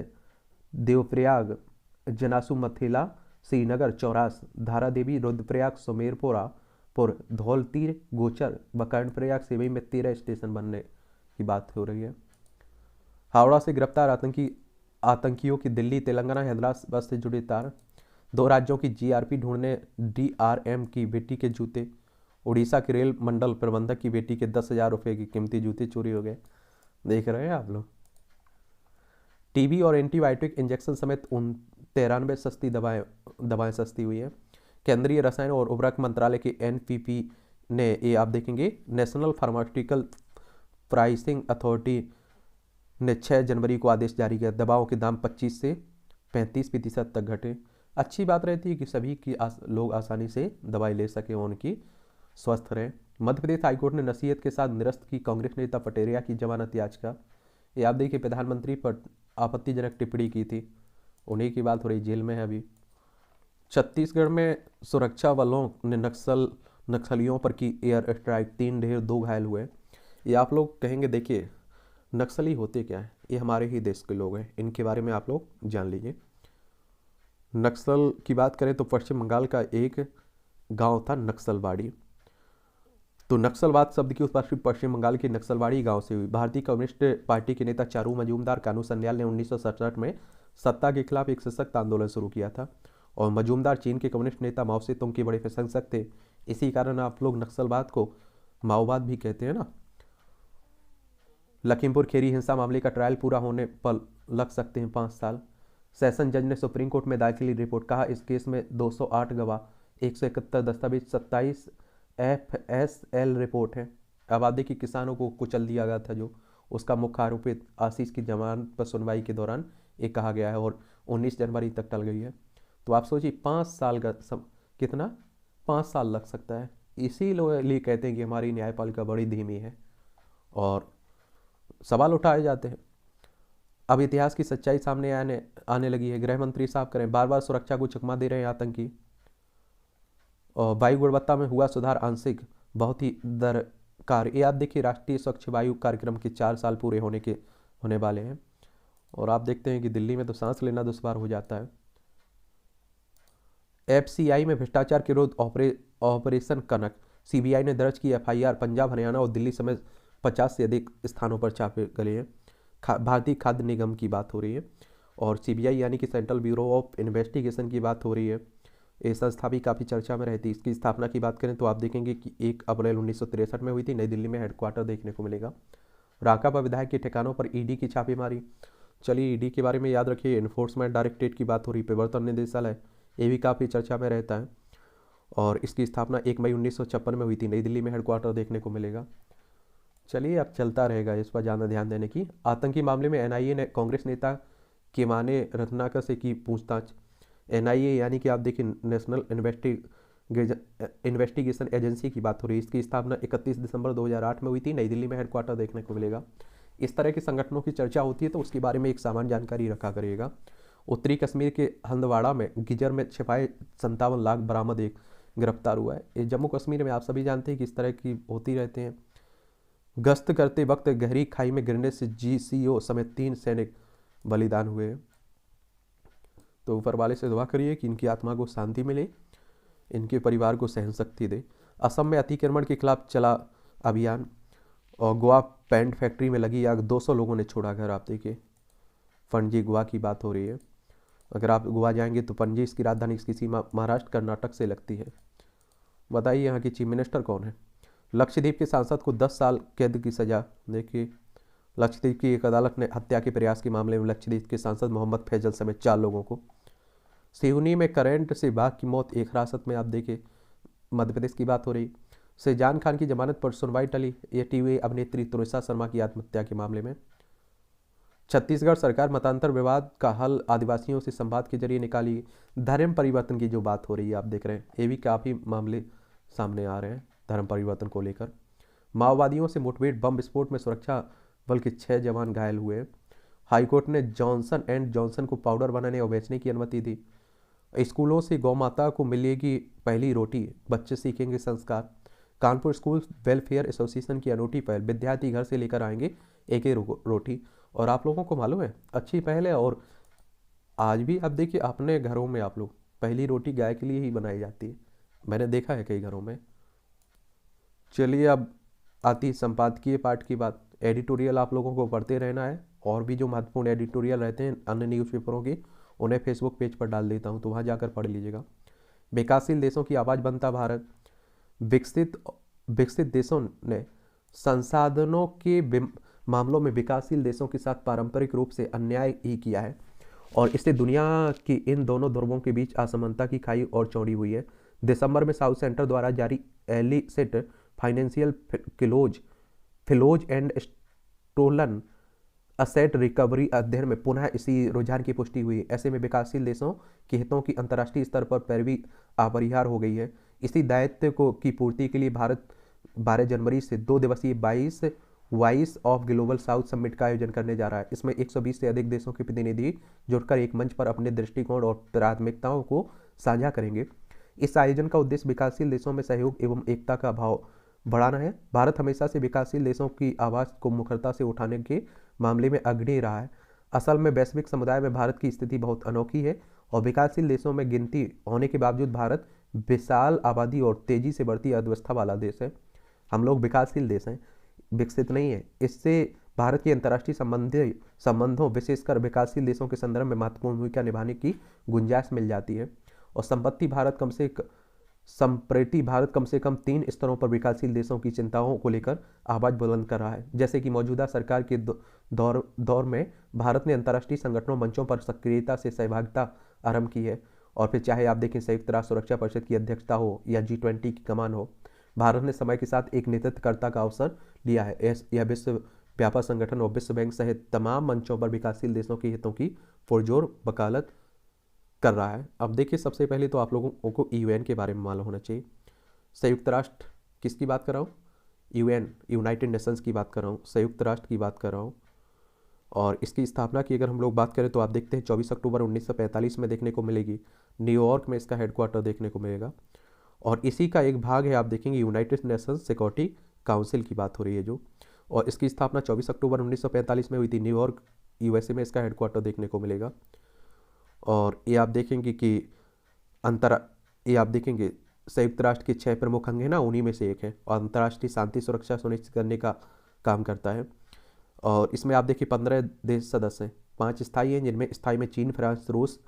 देवप्रयाग, जनासू, मथेला, श्रीनगर, चौरास, धारादेवी, रुद्रप्रयाग, सुमेरपुर, धौलतीर, गोचर व कर्णप्रयाग सेवई में 13 स्टेशन बनने की बात हो रही है। हावड़ा से गिरफ्तार आतंकियों की दिल्ली, तेलंगाना, हैदराबाद से जुड़े तार। 2 राज्यों की जीआरपी ढूंढने डीआरएम की बेटी के जूते। उड़ीसा के रेल मंडल प्रबंधक की बेटी के 10,000 रुपये की कीमती जूते चोरी हो गए। देख रहे हैं आप लोग। टीबी और एंटीबायोटिक इंजेक्शन समेत 93 सस्ती दवाएं सस्ती हुई है। केंद्रीय रसायन और उर्वरक मंत्रालय के एनपीपी ने, ये आप देखेंगे, नेशनल फार्मास्यूटिकल प्राइसिंग अथॉरिटी ने 6 जनवरी को आदेश जारी किया। दवाओं के दाम 25 से 35% तक घटे। अच्छी बात रहती है कि सभी की लोग आसानी से दवाई ले सकें और उनकी स्वस्थ रहें। मध्य प्रदेश हाईकोर्ट ने नसीहत के साथ निरस्त की कांग्रेस नेता पटेरिया की जमानत याचिका। ये आप देखिए, प्रधानमंत्री पर आपत्तिजनक टिप्पणी की थी, उन्हीं की बात हो रही, जेल में है अभी। छत्तीसगढ़ में सुरक्षा बलों ने नक्सलियों पर की एयर स्ट्राइक, 3 ढेर 2 घायल हुए। ये आप लोग कहेंगे, देखिए नक्सली होते क्या हैं, ये हमारे ही देश के लोग हैं, इनके बारे में आप लोग जान लीजिए। नक्सल की बात करें तो पश्चिम बंगाल का एक गांव था नक्सलवाड़ी। तो नक्सलवाद शब्द की उत्पत्ति पश्चिम बंगाल के नक्सलवाड़ी गांव से हुई। भारतीय कम्युनिस्ट पार्टी के नेता चारू मजूमदार कानू सन्याल ने 1967 में सत्ता के खिलाफ एक सशक्त आंदोलन शुरू किया था। और मजूमदार चीन के कम्युनिस्ट नेता माओ से तुंग के बड़े प्रशंसक थे। इसी कारण आप लोग नक्सलवाद को माओवाद भी कहते हैं ना। लखीमपुर खीरी हिंसा मामले का ट्रायल पूरा होने पर लग सकते हैं 5 साल। सेशन जज ने सुप्रीम कोर्ट में दाखिल रिपोर्ट, कहा इस केस में 208 गवाह, 171 दस्तावेज, 27 FSL रिपोर्ट है। अब आप देखिए किसानों को कुचल दिया गया था, जो उसका मुख्य आरोपित आशीष की जमानत पर सुनवाई के दौरान ये कहा गया है और 19 जनवरी तक टल गई है। तो आप सोचिए 5 साल का कितना 5 साल लग सकता है। इसीलिए कहते हैं कि हमारी न्यायपालिका बड़ी धीमी है और सवाल उठाए जाते हैं। अब इतिहास की सच्चाई सामने आने लगी है। गृह मंत्री साहब करें, बार बार सुरक्षा को चकमा दे रहे हैं आतंकी। और वायु गुणवत्ता में हुआ सुधार आंशिक, बहुत ही दरकार। ये आप देखिए राष्ट्रीय स्वच्छ वायु कार्यक्रम के 4 साल पूरे होने वाले हैं और आप देखते हैं कि दिल्ली में तो सांस लेना दुश्वार हो जाता है। FCI में भ्रष्टाचार के विरुद्ध ऑपरेशन कनक, CBI ने दर्ज की FIR। पंजाब, हरियाणा और दिल्ली समेत 50 से अधिक स्थानों पर छापे गले हैं। भारतीय खाद्य निगम की बात हो रही है और CBI यानी कि सेंट्रल ब्यूरो ऑफ इन्वेस्टिगेशन की बात हो रही है। ये संस्था भी काफ़ी चर्चा में रहती है। इसकी स्थापना की बात करें तो आप देखेंगे कि 1 अप्रैल 1963 में हुई थी। नई दिल्ली में हेडक्वार्टर देखने को मिलेगा। राकांपा विधायक के ठिकानों पर ED की छापेमारी। चलिए ED के बारे में याद रखिए, एनफोर्समेंट डायरेक्टरेट की बात हो रही, प्रवर्तन निदेशालय, ये भी काफ़ी चर्चा में रहता है और इसकी स्थापना 1 मई 1956 में हुई थी। नई दिल्ली में हेडक्वार्टर देखने को मिलेगा। चलिए अब चलता रहेगा, इस पर ज़्यादा ध्यान देने की। आतंकी मामले में NIA ने कांग्रेस नेता केमाने रत्नाकर से की पूछताछ। NIA यानी कि आप देखिए नेशनल इन्वेस्टिगेशन एजेंसी की बात हो रही है। इसकी स्थापना 31 दिसंबर 2008 में हुई थी। नई दिल्ली में हेडक्वार्टर देखने को मिलेगा। इस तरह के संगठनों की चर्चा होती है तो उसके बारे में एक सामान्य जानकारी रखा करिएगा। उत्तरी कश्मीर के हंदवाड़ा में गिजर में छिपाए 57 लाख बरामद, एक गिरफ्तार हुआ है। ये जम्मू कश्मीर में आप सभी जानते हैं कि इस तरह की होती रहते हैं। गश्त करते वक्त गहरी खाई में गिरने से GCO समेत 3 सैनिक बलिदान हुए। तो ऊपर वाले से दुआ करिए कि इनकी आत्मा को शांति मिले, इनके परिवार को सहन शक्ति दे। असम में अतिक्रमण के खिलाफ चला अभियान और गोवा पेंट फैक्ट्री में लगी आग, 200 लोगों ने छोड़ा घर। आप देखिए पणजी गोवा की बात हो रही है। अगर आप गोवा जाएंगे तो पणजी इसकी राजधानी, इसकी सीमा महाराष्ट्र कर्नाटक से लगती है। बताइए यहाँ की चीफ मिनिस्टर कौन है। लक्षद्वीप के सांसद को 10 साल कैद की सजा। देखिए लक्षद्वीप की एक अदालत ने हत्या के प्रयास के मामले में लक्षद्वीप के सांसद मोहम्मद फैजल समेत 4 लोगों को। सिवनी में करंट से बाघ की मौत, एक हिरासत में। आप देखिए मध्य प्रदेश की बात हो रही। शेजान खान की जमानत पर सुनवाई टली। ये टीवी अभिनेत्री तनुषा शर्मा की आत्महत्या के मामले में। छत्तीसगढ़ सरकार मतांतर विवाद का हल आदिवासियों से संवाद के जरिए निकाली। धर्म परिवर्तन की जो बात हो रही है आप देख रहे हैं, ये भी काफ़ी मामले सामने आ रहे हैं धर्म परिवर्तन को लेकर। माओवादियों से मुठभेड़, बम विस्फोट में सुरक्षा बल के 6 जवान घायल हुए। हाईकोर्ट ने जॉनसन एंड जॉनसन को पाउडर बनाने और बेचने की अनुमति दी। स्कूलों से गौ माता को मिलेगी पहली रोटी, बच्चे सीखेंगे संस्कार। कानपुर स्कूल वेलफेयर एसोसिएशन की अनूठी पहल, विद्यार्थी घर से लेकर आएंगे एक रोटी। और आप लोगों को मालूम है अच्छी पहल है और आज भी आप देखिए अपने घरों में आप लोग पहली रोटी गाय के लिए ही बनाई जाती है, मैंने देखा है कई घरों में। चलिए अब आती संपादकीय पाठ की बात। एडिटोरियल आप लोगों को पढ़ते रहना है और भी जो महत्वपूर्ण एडिटोरियल रहते हैं अन्य न्यूज़पेपरों के, उन्हें फेसबुक पेज पर डाल देता हूँ, तो वहाँ जाकर पढ़ लीजिएगा। विकासशील देशों की आवाज़ बनता भारत। विकसित देशों ने संसाधनों के मामलों में विकासशील देशों के साथ पारंपरिक रूप से अन्याय ही किया है और इससे दुनिया की इन दोनों ध्रुवों के बीच असमानता की खाई और चौड़ी हुई है। दिसंबर में साउथ सेंटर द्वारा जारी illicit financial flows and stolen asset recovery अध्ययन में पुनः इसी रुझान की पुष्टि हुई। ऐसे में विकासशील देशों के हितों की अंतर्राष्ट्रीय स्तर पर पैरवी अपरिहार्य हो गई है। इसी दायित्व की पूर्ति के लिए भारत 12 जनवरी से 2 दिवसीय 22 voice of global south summit का आयोजन करने जा रहा है। इसमें 120 से अधिक देशों के प्रतिनिधि जुड़कर एक मंच पर अपने दृष्टिकोण और प्राथमिकताओं को साझा करेंगे। इस आयोजन का उद्देश्य विकासशील देशों में सहयोग एवं एकता का भाव बढ़ाना है। भारत हमेशा से विकासशील देशों की आवाज़ को मुखरता से उठाने के मामले में अग्रणी रहा है। असल में वैश्विक समुदाय में भारत की स्थिति बहुत अनोखी है और विकासशील देशों में गिनती होने के बावजूद भारत विशाल आबादी और तेजी से बढ़ती अर्थव्यवस्था वाला देश है। हम लोग विकासशील देश हैं, विकसित नहीं है। इससे भारत के अंतर्राष्ट्रीय संबंधों विशेषकर विकासशील देशों के संदर्भ में महत्वपूर्ण भूमिका निभाने की गुंजाइश मिल जाती है और संपत्ति भारत संप्रति भारत कम से कम 3 स्तरों पर विकासशील देशों की चिंताओं को लेकर आवाज बुलंद कर रहा है। जैसे कि मौजूदा सरकार के दौर में भारत ने अंतर्राष्ट्रीय संगठनों मंचों पर सक्रियता से सहभागिता आरंभ की है। और फिर चाहे आप देखें संयुक्त राष्ट्र सुरक्षा परिषद की अध्यक्षता हो या G20 की कमान हो, भारत ने समय के साथ एक नेतृत्वकर्ता का अवसर लिया है। यह विश्व व्यापार संगठन और विश्व बैंक सहित तमाम मंचों पर विकासशील देशों के हितों की पुरजोर वकालत कर रहा है। अब देखिए, सबसे पहले तो आप लोगों को UN के बारे में मालूम होना चाहिए। संयुक्त राष्ट्र किसकी बात कर रहा हूँ? UN, यूनाइटेड नेशंस की बात कर रहा हूँ, संयुक्त राष्ट्र की बात कर रहा हूँ। और इसकी स्थापना की अगर हम लोग बात करें तो आप देखते हैं 24 अक्टूबर 1945 में देखने को मिलेगी। न्यूयॉर्क में इसका हेडक्वार्टर देखने को मिलेगा। और इसी का एक भाग है, आप देखेंगे, यूनाइटेड नेशंस सिक्योरिटी काउंसिल की बात हो रही है जो। और इसकी स्थापना 24 अक्टूबर 1945 में हुई थी। न्यूयॉर्क USA में इसका हेडक्वार्टर देखने को मिलेगा। और ये आप देखेंगे कि ये आप देखेंगे संयुक्त राष्ट्र के 6 प्रमुख अंग हैं ना, उन्हीं में से एक है। और अंतर्राष्ट्रीय शांति सुरक्षा सुनिश्चित करने का काम करता है। और इसमें आप देखिए 15 देश सदस्य हैं, 5 स्थायी हैं, जिनमें स्थायी में चीन, फ्रांस, रूस,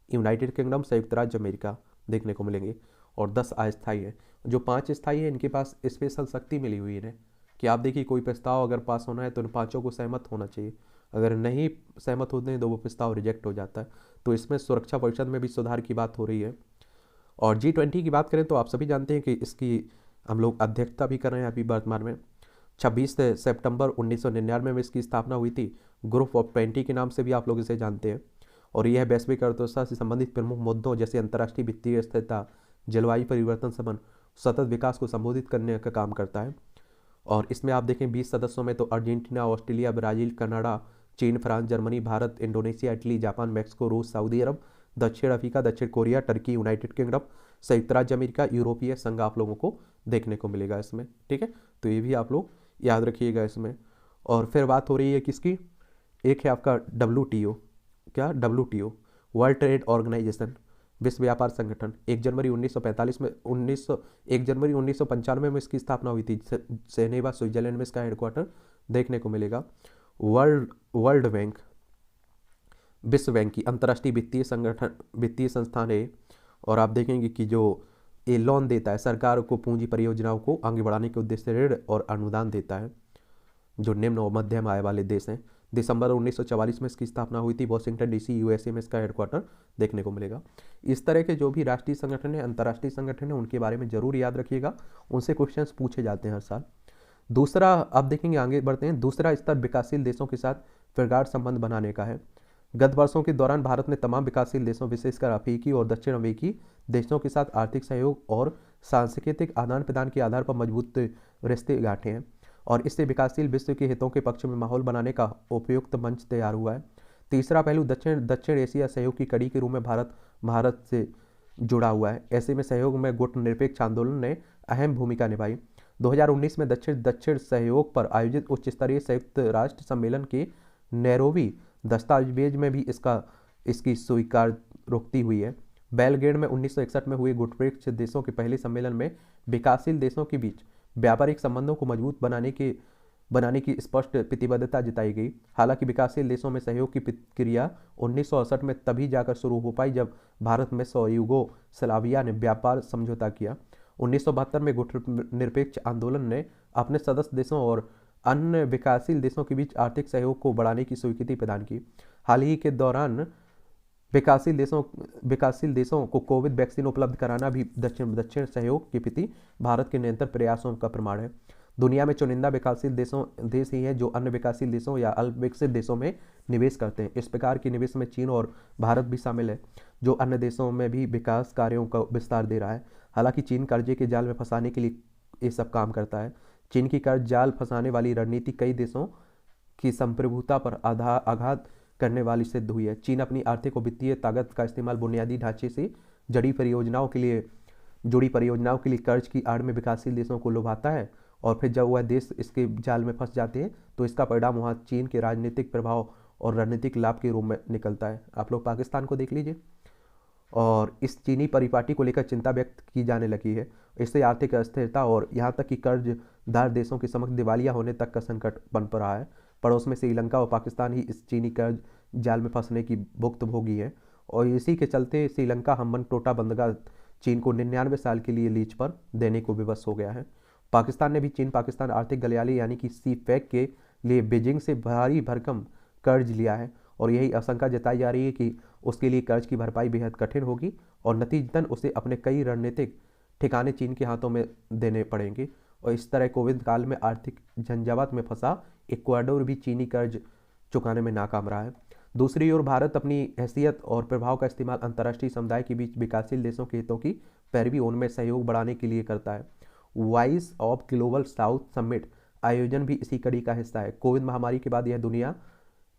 यूनाइटेड किंगडम, संयुक्त राज्य अमेरिका देखने को मिलेंगे। और 10 अस्थायी हैं। जो 5 स्थायी हैं इनके पास स्पेशल शक्ति मिली हुई है कि आप देखिए कोई प्रस्ताव अगर पास होना है तो इन 5 को सहमत होना चाहिए। अगर नहीं सहमत होते हैं तो वो प्रस्ताव रिजेक्ट हो जाता है। तो इसमें सुरक्षा परिषद में भी सुधार की बात हो रही है। और G20 की बात करें तो आप सभी जानते हैं कि इसकी हम लोग अध्यक्षता भी कर रहे हैं अभी वर्तमान में। 26 सितंबर 1999 में इसकी स्थापना हुई थी। ग्रुप ऑफ 20 के नाम से भी आप लोग इसे जानते हैं। और यह वैश्विक अर्थव्यवस्था से संबंधित प्रमुख मुद्दों जैसे अंतर्राष्ट्रीय वित्तीय स्थिरता, जलवायु परिवर्तन संबंध, सतत विकास को संबोधित करने का काम करता है। और इसमें आप देखें 20 सदस्यों में तो अर्जेंटीना, ऑस्ट्रेलिया, ब्राज़ील, कनाडा, चीन, France, Germany, Bharat, Indonesia, Italy, Japan, Mexico, रूस, सऊदी अरब, दक्षिण अफ्रीका, दक्षिण कोरिया, टर्की, यूनाइटेड किंगडम, संयुक्त राज्य अमेरिका, यूरोपीय संघ आप लोगों को देखने को मिलेगा इसमें। ठीक है, तो ये भी आप लोग याद रखिएगा इसमें। और फिर बात हो रही है किसकी? एक है आपका WTO। क्या? WTO, वर्ल्ड ट्रेड ऑर्गेनाइजेशन, विश्व व्यापार संगठन। 1 जनवरी 1995 में इसकी स्थापना हुई थी। जेनेवा, स्विट्जरलैंड में इसका हेडक्वार्टर देखने को मिलेगा। वर्ल्ड बैंक, विश्व बैंक की अंतर्राष्ट्रीय वित्तीय संस्थान है। और आप देखेंगे कि जो ये लोन देता है सरकार को पूंजी परियोजनाओं को आगे बढ़ाने के उद्देश्य से ऋण और अनुदान देता है जो निम्न और मध्यम आय वाले देश हैं। दिसंबर 1944 में इसकी स्थापना हुई थी। वॉशिंगटन DC USA में इसका हेडक्वार्टर देखने को मिलेगा। इस तरह के जो भी राष्ट्रीय संगठन है, अंतर्राष्ट्रीय संगठन है, उनके बारे में जरूर याद रखिएगा, उनसे क्वेश्चंस पूछे जाते हैं हर साल। दूसरा आप देखेंगे, आगे बढ़ते हैं, दूसरा स्तर विकासशील देशों के साथ प्रगाढ़ संबंध बनाने का है। गत वर्षों के दौरान भारत ने तमाम विकासशील देशों, विशेषकर अफ्रीकी और दक्षिण अमेरिकी देशों के साथ आर्थिक सहयोग और सांस्कृतिक आदान प्रदान के आधार पर मजबूत रिश्ते गांठे हैं। और इससे विकासशील विश्व के हितों के पक्ष में माहौल बनाने का उपयुक्त मंच तैयार हुआ है। तीसरा पहलू दक्षिण एशिया सहयोग की कड़ी के रूप में भारत से जुड़ा हुआ है। ऐसे में सहयोग में गुटनिरपेक्ष आंदोलन ने अहम भूमिका निभाई। 2019 में दक्षिण सहयोग पर आयोजित उच्च स्तरीय संयुक्त राष्ट्र सम्मेलन के नैरोबी दस्तावेज में भी इसकी स्वीकारोक्ति हुई है। बेलग्रेड में 1961 में हुए गुटनिरपेक्ष देशों के पहले सम्मेलन में विकासशील देशों के बीच व्यापारिक संबंधों को मजबूत बनाने की स्पष्ट प्रतिबद्धता जताई गई। हालांकि विकासशील देशों में सहयोग की प्रक्रिया 1968 में तभी जाकर शुरू हो पाई जब भारत में यूगोस्लाविया ने व्यापार समझौता किया। 1972 में गुटनिरपेक्ष आंदोलन ने अपने सदस्य देशों और अन्य विकासशील देशों के बीच आर्थिक सहयोग को बढ़ाने की स्वीकृति प्रदान की। हाल ही के दौरान विकासशील देशों को कोविड वैक्सीन उपलब्ध कराना भी दक्षिण सहयोग के प्रति भारत के निरंतर प्रयासों का प्रमाण है। दुनिया में चुनिंदा विकासशील देश ही हैं जो अन्य विकासशील देशों या अल्प विकसित देशों में निवेश करते हैं। इस प्रकार के निवेश में चीन और भारत भी शामिल है, जो अन्य देशों में भी विकास कार्यों का विस्तार दे रहा है। हालांकि चीन कर्जे के जाल में फंसाने के लिए ये सब काम करता है। चीन की कर्ज जाल फंसाने वाली रणनीति कई देशों की संप्रभुता पर आघात करने वाली सिद्ध हुई है। चीन अपनी आर्थिक और वित्तीय ताकत का इस्तेमाल बुनियादी ढांचे से जुड़ी परियोजनाओं के लिए कर्ज की आड़ में विकासशील देशों को लुभाता है। और फिर जब वह देश इसके जाल में फंस जाते हैं तो इसका परिणाम वहाँ चीन के राजनीतिक प्रभाव और रणनीतिक लाभ के रूप में निकलता है। आप लोग पाकिस्तान को देख लीजिए, और इस चीनी परिपाटी को लेकर चिंता व्यक्त की जाने लगी है। इससे आर्थिक अस्थिरता और यहाँ तक कि कर्जदार देशों के समक्ष दिवालिया होने तक का संकट बन रहा है। पड़ोस में श्रीलंका और पाकिस्तान ही इस चीनी कर्ज जाल में फंसने की भुक्तभोगी है। और इसी के चलते श्रीलंका हम्बन टोटा बंदरगाह चीन को 99 साल के लिए लीज पर देने को विवश हो गया है। पाकिस्तान ने भी चीन पाकिस्तान आर्थिक गलियारे यानी कि सीपैक के लिए बीजिंग से भारी भरकम कर्ज लिया है और यही आशंका जताई जा रही है कि उसके लिए कर्ज की भरपाई बेहद कठिन होगी और नतीजतन उसे अपने कई रणनीतिक ठिकाने चीन के हाथों में देने पड़ेंगे। और इस तरह कोविड काल में आर्थिक झंझावात में फंसा इक्वाडोर भी चीनी कर्ज चुकाने में नाकाम रहा है। दूसरी ओर भारत अपनी हैसियत और प्रभाव का इस्तेमाल अंतर्राष्ट्रीय समुदाय के बीच विकासशील देशों के हितों की पैरवी उनमें सहयोग बढ़ाने के लिए करता है। Voice of global south summit आयोजन भी इसी कड़ी का हिस्सा है। कोविड महामारी के बाद यह दुनिया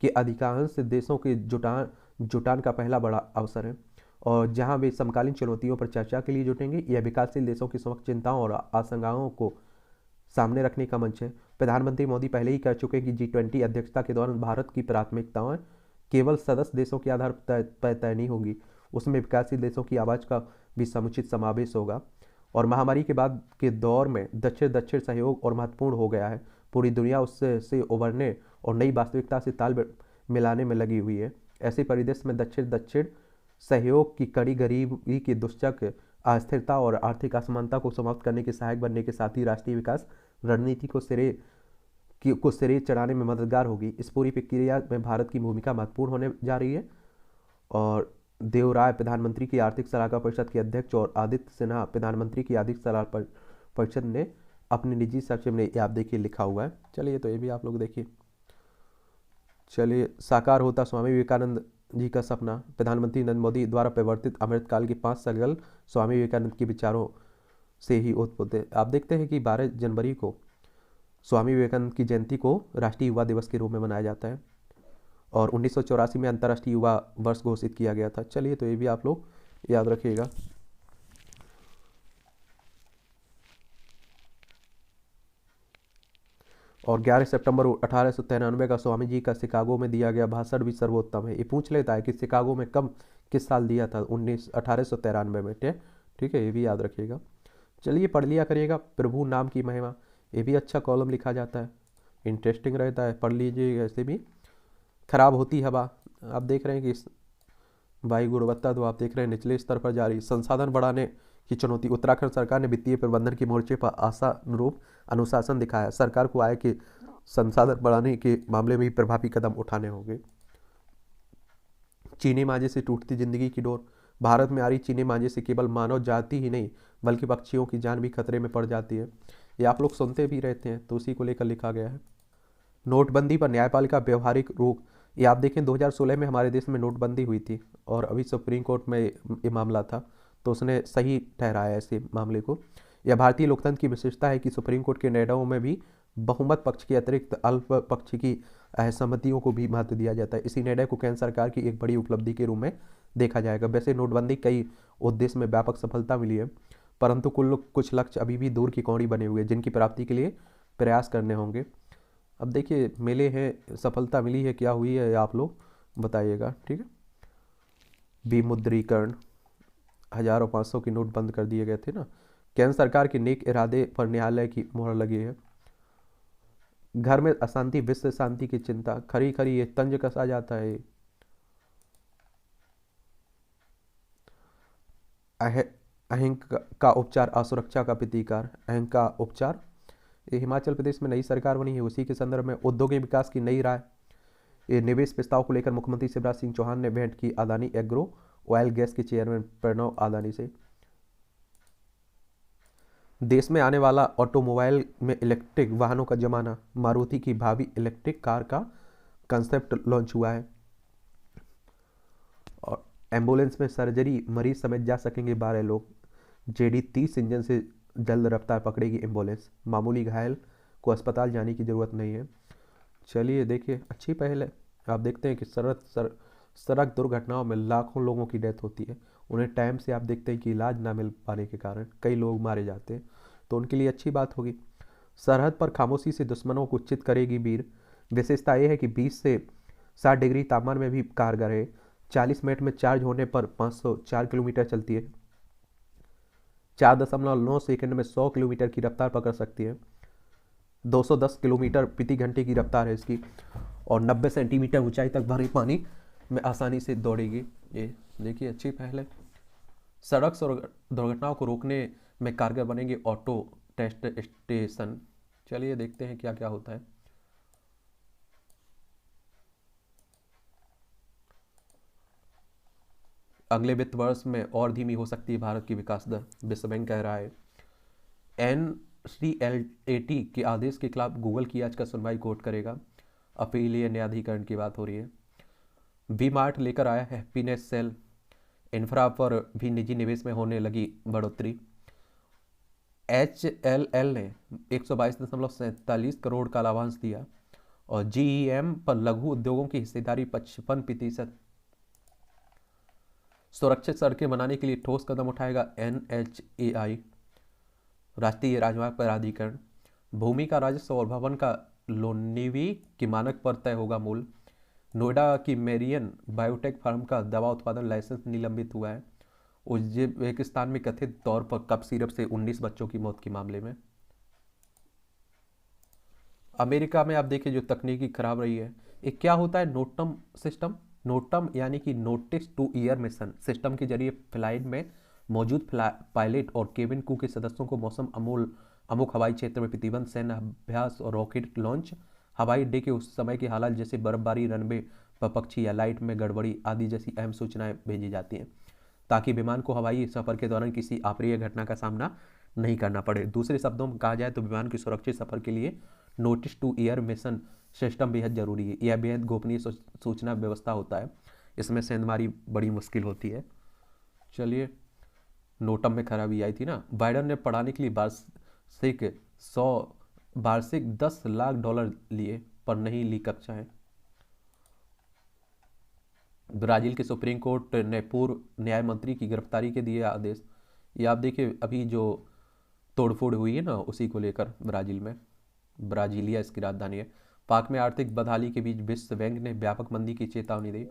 के अधिकांश देशों के जुटान का पहला बड़ा अवसर है और जहां वे समकालीन चुनौतियों पर चर्चा के लिए जुटेंगे। यह विकासशील देशों की समक्ष चिंताओं और आशंकाओं को सामने रखने का मंच है। प्रधानमंत्री मोदी पहले ही कह चुके हैं कि G20 अध्यक्षता के दौरान भारत की प्राथमिकताएं केवल सदस्य देशों के आधार पर तय नहीं होगी, उसमें विकासशील देशों की आवाज़ का भी समुचित समावेश होगा। और महामारी के बाद के दौर में दक्षिण दक्षिण सहयोग और महत्वपूर्ण हो गया है। पूरी दुनिया उससे उभरने और नई वास्तविकता से ताल मिलाने में लगी हुई है। ऐसे परिदृश्य में दक्षिण दक्षिण सहयोग की कड़ी गरीबी की दुश्चक, अस्थिरता और आर्थिक असमानता को समाप्त करने के सहायक बनने के साथ ही राष्ट्रीय विकास रणनीति को सिरे चढ़ाने में मददगार होगी। इस पूरी प्रक्रिया में भारत की भूमिका महत्वपूर्ण होने जा रही है। और देवराय प्रधानमंत्री की आर्थिक सलाहकार परिषद के अध्यक्ष और आदित्य सिन्हा प्रधानमंत्री की आर्थिक सलाहकार परिषद ने अपने निजी सचिव ने आप देखिए लिखा हुआ है। चलिए तो ये भी आप लोग देखिए। चलिए, साकार होता स्वामी विवेकानंद जी का सपना। प्रधानमंत्री नरेंद्र मोदी द्वारा प्रवर्तित अमृतकाल के 5 संकल्प स्वामी विवेकानंद के विचारों से ही उत्पन्न थे। आप देखते हैं कि 12 जनवरी को स्वामी विवेकानंद की जयंती को राष्ट्रीय युवा दिवस के रूप में मनाया जाता है और 1984 में अंतर्राष्ट्रीय युवा वर्ष घोषित किया गया था। चलिए तो ये भी आप लोग याद रखिएगा। और 11 सितंबर 1893 का स्वामी जी का शिकागो में दिया गया भाषण भी सर्वोत्तम है। ये पूछ लेता है कि शिकागो में कब किस साल दिया था, 1893 में। ठीक है, ये भी याद रखिएगा। चलिए पढ़ लिया करिएगा। प्रभु नाम की महिमा, ये भी अच्छा कॉलम लिखा जाता है, इंटरेस्टिंग रहता है, पढ़ लीजिएगा। ऐसे भी खराब होती हवा, आप देख रहे हैं कि वायु गुणवत्ता तो आप देख रहे हैं निचले स्तर पर जा रही। संसाधन बढ़ाने की चुनौती, उत्तराखंड सरकार ने वित्तीय प्रबंधन के मोर्चे पर आशानुरूप अनुशासन दिखाया। सरकार को आय के संसाधन बढ़ाने के मामले में भी प्रभावी कदम उठाने होंगे। चीनी मांझे से टूटती जिंदगी की डोर, भारत में आ रही चीनी मांझे से केवल मानव जाति ही नहीं बल्कि पक्षियों की जान भी खतरे में पड़ जाती है। ये आप लोग सुनते भी रहते हैं, तो उसी को लेकर लिखा गया है। नोटबंदी पर न्यायपालिका व्यवहारिक रोक, ये आप देखें 2016 में हमारे देश में नोटबंदी हुई थी और अभी सुप्रीम कोर्ट में ये मामला था, तो उसने सही ठहराया ऐसे मामले को। यह भारतीय लोकतंत्र की विशेषता है कि सुप्रीम कोर्ट के निर्णयों में भी बहुमत पक्ष के अतिरिक्त अल्प पक्ष की असहमतियों को भी महत्व दिया जाता है। इसी निर्णय को केंद्र सरकार की एक बड़ी उपलब्धि के रूप में देखा जाएगा। वैसे नोटबंदी कई उद्देश्य में व्यापक सफलता मिली है, परंतु कुछ लक्ष्य अभी भी दूर की कौड़ी बने हुए हैं जिनकी प्राप्ति के लिए प्रयास करने होंगे। अब देखिए मिले हैं, सफलता मिली है, क्या हुई है आप लोग बताइएगा। ठीक है, विमुद्रीकरण, 1000 और 500 की नोट बंद कर दिए गए थे ना। केंद्र सरकार के नेक इरादे पर न्यायालय की मोहर लगी है। घर में अशांति, विश्व शांति की चिंता, खरी खरी ये तंज कसा जाता है। अहिंक का उपचार असुरक्षा का प्रतिकार, अहिंक का उपचार। ये हिमाचल प्रदेश में नई सरकार बनी है, उसी के संदर्भ में औद्योगिक विकास की नई राय। ये निवेश प्रस्ताव को लेकर मुख्यमंत्री शिवराज सिंह चौहान ने भेंट की अदानी एग्रो ऑयल गैस के चेयरमैन प्रणव अदानी से। देश में आने वाला ऑटोमोबाइल में इलेक्ट्रिक वाहनों का जमाना, मारुति की भावी इलेक्ट्रिक कार का कंसेप्ट लॉन्च हुआ है। और एम्बुलेंस में सर्जरी मरीज समेत जा सकेंगे 12 लोग। जेडी 30 इंजन से जल्द रफ्तार पकड़ेगी एम्बुलेंस, मामूली घायल को अस्पताल जाने की जरूरत नहीं है। चलिए देखिए, अच्छी पहल है। आप देखते हैं कि सड़क दुर्घटनाओं में लाखों लोगों की डेथ होती है, उन्हें टाइम से आप देखते हैं कि इलाज ना मिल पाने के कारण कई लोग मारे जाते हैं, तो उनके लिए अच्छी बात होगी। सरहद पर खामोशी से दुश्मनों को चित करेगी वीर, विशेषता यह है कि 20 से 60 डिग्री तापमान में भी कारगर है। 40 मिनट में चार्ज होने पर 504 किलोमीटर चलती है। 4.9 सेकंड में 100 किलोमीटर की रफ्तार पकड़ सकती है। 210 किलोमीटर प्रति घंटे की रफ्तार है इसकी, और 90 सेंटीमीटर ऊंचाई तक भरे पानी में आसानी से दौड़ेगी। ये देखिए अच्छी पहल है। सड़क दुर्घटनाओं को रोकने में कारगर बनेंगे ऑटो टेस्ट स्टेशन। चलिए देखते हैं क्या क्या होता है। अगले वित्त वर्ष में और धीमी हो सकती है भारत की विकास दर, विश्व बैंक कह रहा है। NCLAT के आदेश के खिलाफ गूगल की याचिका सुनवाई कोर्ट करेगा, अपीलीय न्यायाधिकरण की बात हो रही है। वी मार्ट लेकर आया हैप्पीनेस सेल, इंफ्रा पर भी निजी निवेश में होने लगी बढ़ोतरी। HLL ने 122.47 करोड़ का लाभांश दिया और GEM पर लघु उद्योगों की हिस्सेदारी 55%। सुरक्षित सड़कें बनाने के लिए ठोस कदम उठाएगा NHAI, राष्ट्रीय राजमार्ग प्राधिकरण। भूमि का राजस्व और भवन का लोनिवी की मानक पर तय होगा मूल। नोएडा की मेरियन बायोटेक फार्म का दवा उत्पादन लाइसेंस निलंबित हुआ है उज्बेकिस्तान में कथित तौर पर कप सिरप से 19 बच्चों की मौत के मामले में। अमेरिका में आप देखिए जो तकनीकी खराब रही है। एक क्या होता है नोटम सिस्टम, नोटम यानी कि notice two year mission system के जरिए फ्लाइट में मौजूद पायलट और केबिन क्रू के सदस्यों को मौसम अमुक हवाई क्षेत्र में प्रतिबंध, सैन्य अभ्यास और रॉकेट लॉन्च, हवाई अड्डे के उस समय की हालत जैसे बर्फबारी, रनवे पर पक्षी या लाइट में गड़बड़ी आदि जैसी अहम सूचनाएं भेजी जाती हैं ताकि विमान को हवाई सफर के दौरान किसी अप्रिय घटना का सामना नहीं करना पड़े। दूसरे शब्दों में कहा जाए तो विमान के सुरक्षित सफर के लिए notice to air mission system बेहद जरूरी है। यह बेहद गोपनीय सूचना व्यवस्था होता है, इसमें सेंधमारी बड़ी मुश्किल होती है। चलिए नोटम में खराबी आई थी ना। बाइडन ने पढ़ाने के लिए वार्षिक $10 लाख लिए पर नहीं ली कक्षाएं। ब्राजील के सुप्रीम कोर्ट ने पूर्व न्याय मंत्री की गिरफ्तारी के दिए आदेश। ये आप देखिए अभी जो तोड़फोड़ हुई है ना उसी को लेकर ब्राजील में, ब्राजीलिया इसकी राजधानी है। पाक में आर्थिक बदहाली के बीच विश्व बैंक ने व्यापक मंदी की चेतावनी दी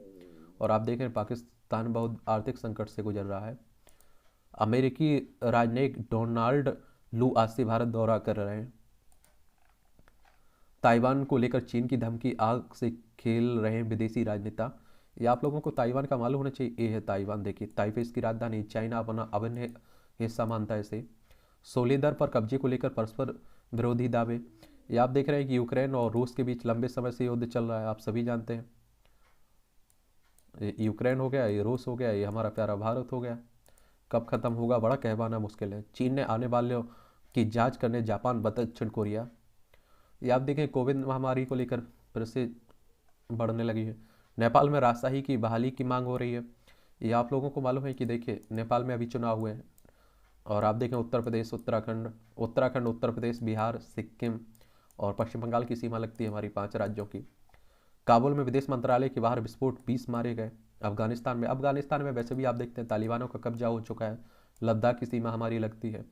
और आप देखें पाकिस्तान बहुत आर्थिक संकट से गुजर रहा है। अमेरिकी राजनयिक डोनाल्ड लू आज से भारत दौरा कर रहे हैं। ताइवान को लेकर चीन की धमकी आग से खेल रहे हैं विदेशी राजनेता। ये आप लोगों को ताइवान का मालूम होना चाहिए। ये है ताइवान, देखिए ताइपे इसकी राजधानी, चाइना अपना अभिन्न हिस्सा मानता है इसे। सोलेदर पर कब्जे को लेकर परस्पर विरोधी दावे। ये आप देख रहे हैं कि यूक्रेन और रूस के बीच लंबे समय से युद्ध चल रहा है, आप सभी जानते हैं। यूक्रेन हो गया, ये रूस हो गया, ये हमारा प्यारा भारत हो गया। कब खत्म होगा बड़ा कहवाना मुश्किल है। चीन ने आने वालों की जांच करने जापान व दक्षिण कोरिया। ये आप देखें कोविड महामारी को लेकर फिर से बढ़ने लगी है। नेपाल में राजशाही की बहाली की मांग हो रही है। ये आप लोगों को मालूम है कि देखिए नेपाल में अभी चुनाव हुए हैं और आप देखें उत्तर प्रदेश, उत्तराखंड, उत्तर प्रदेश, बिहार, सिक्किम और पश्चिम बंगाल की सीमा लगती है हमारी 5 राज्यों की। काबुल में विदेश मंत्रालय के बाहर विस्फोट, 20 मारे गए। अफगानिस्तान में वैसे भी आप देखते हैं तालिबानों का कब्जा हो चुका है, लद्दाख की सीमा हमारी लगती है,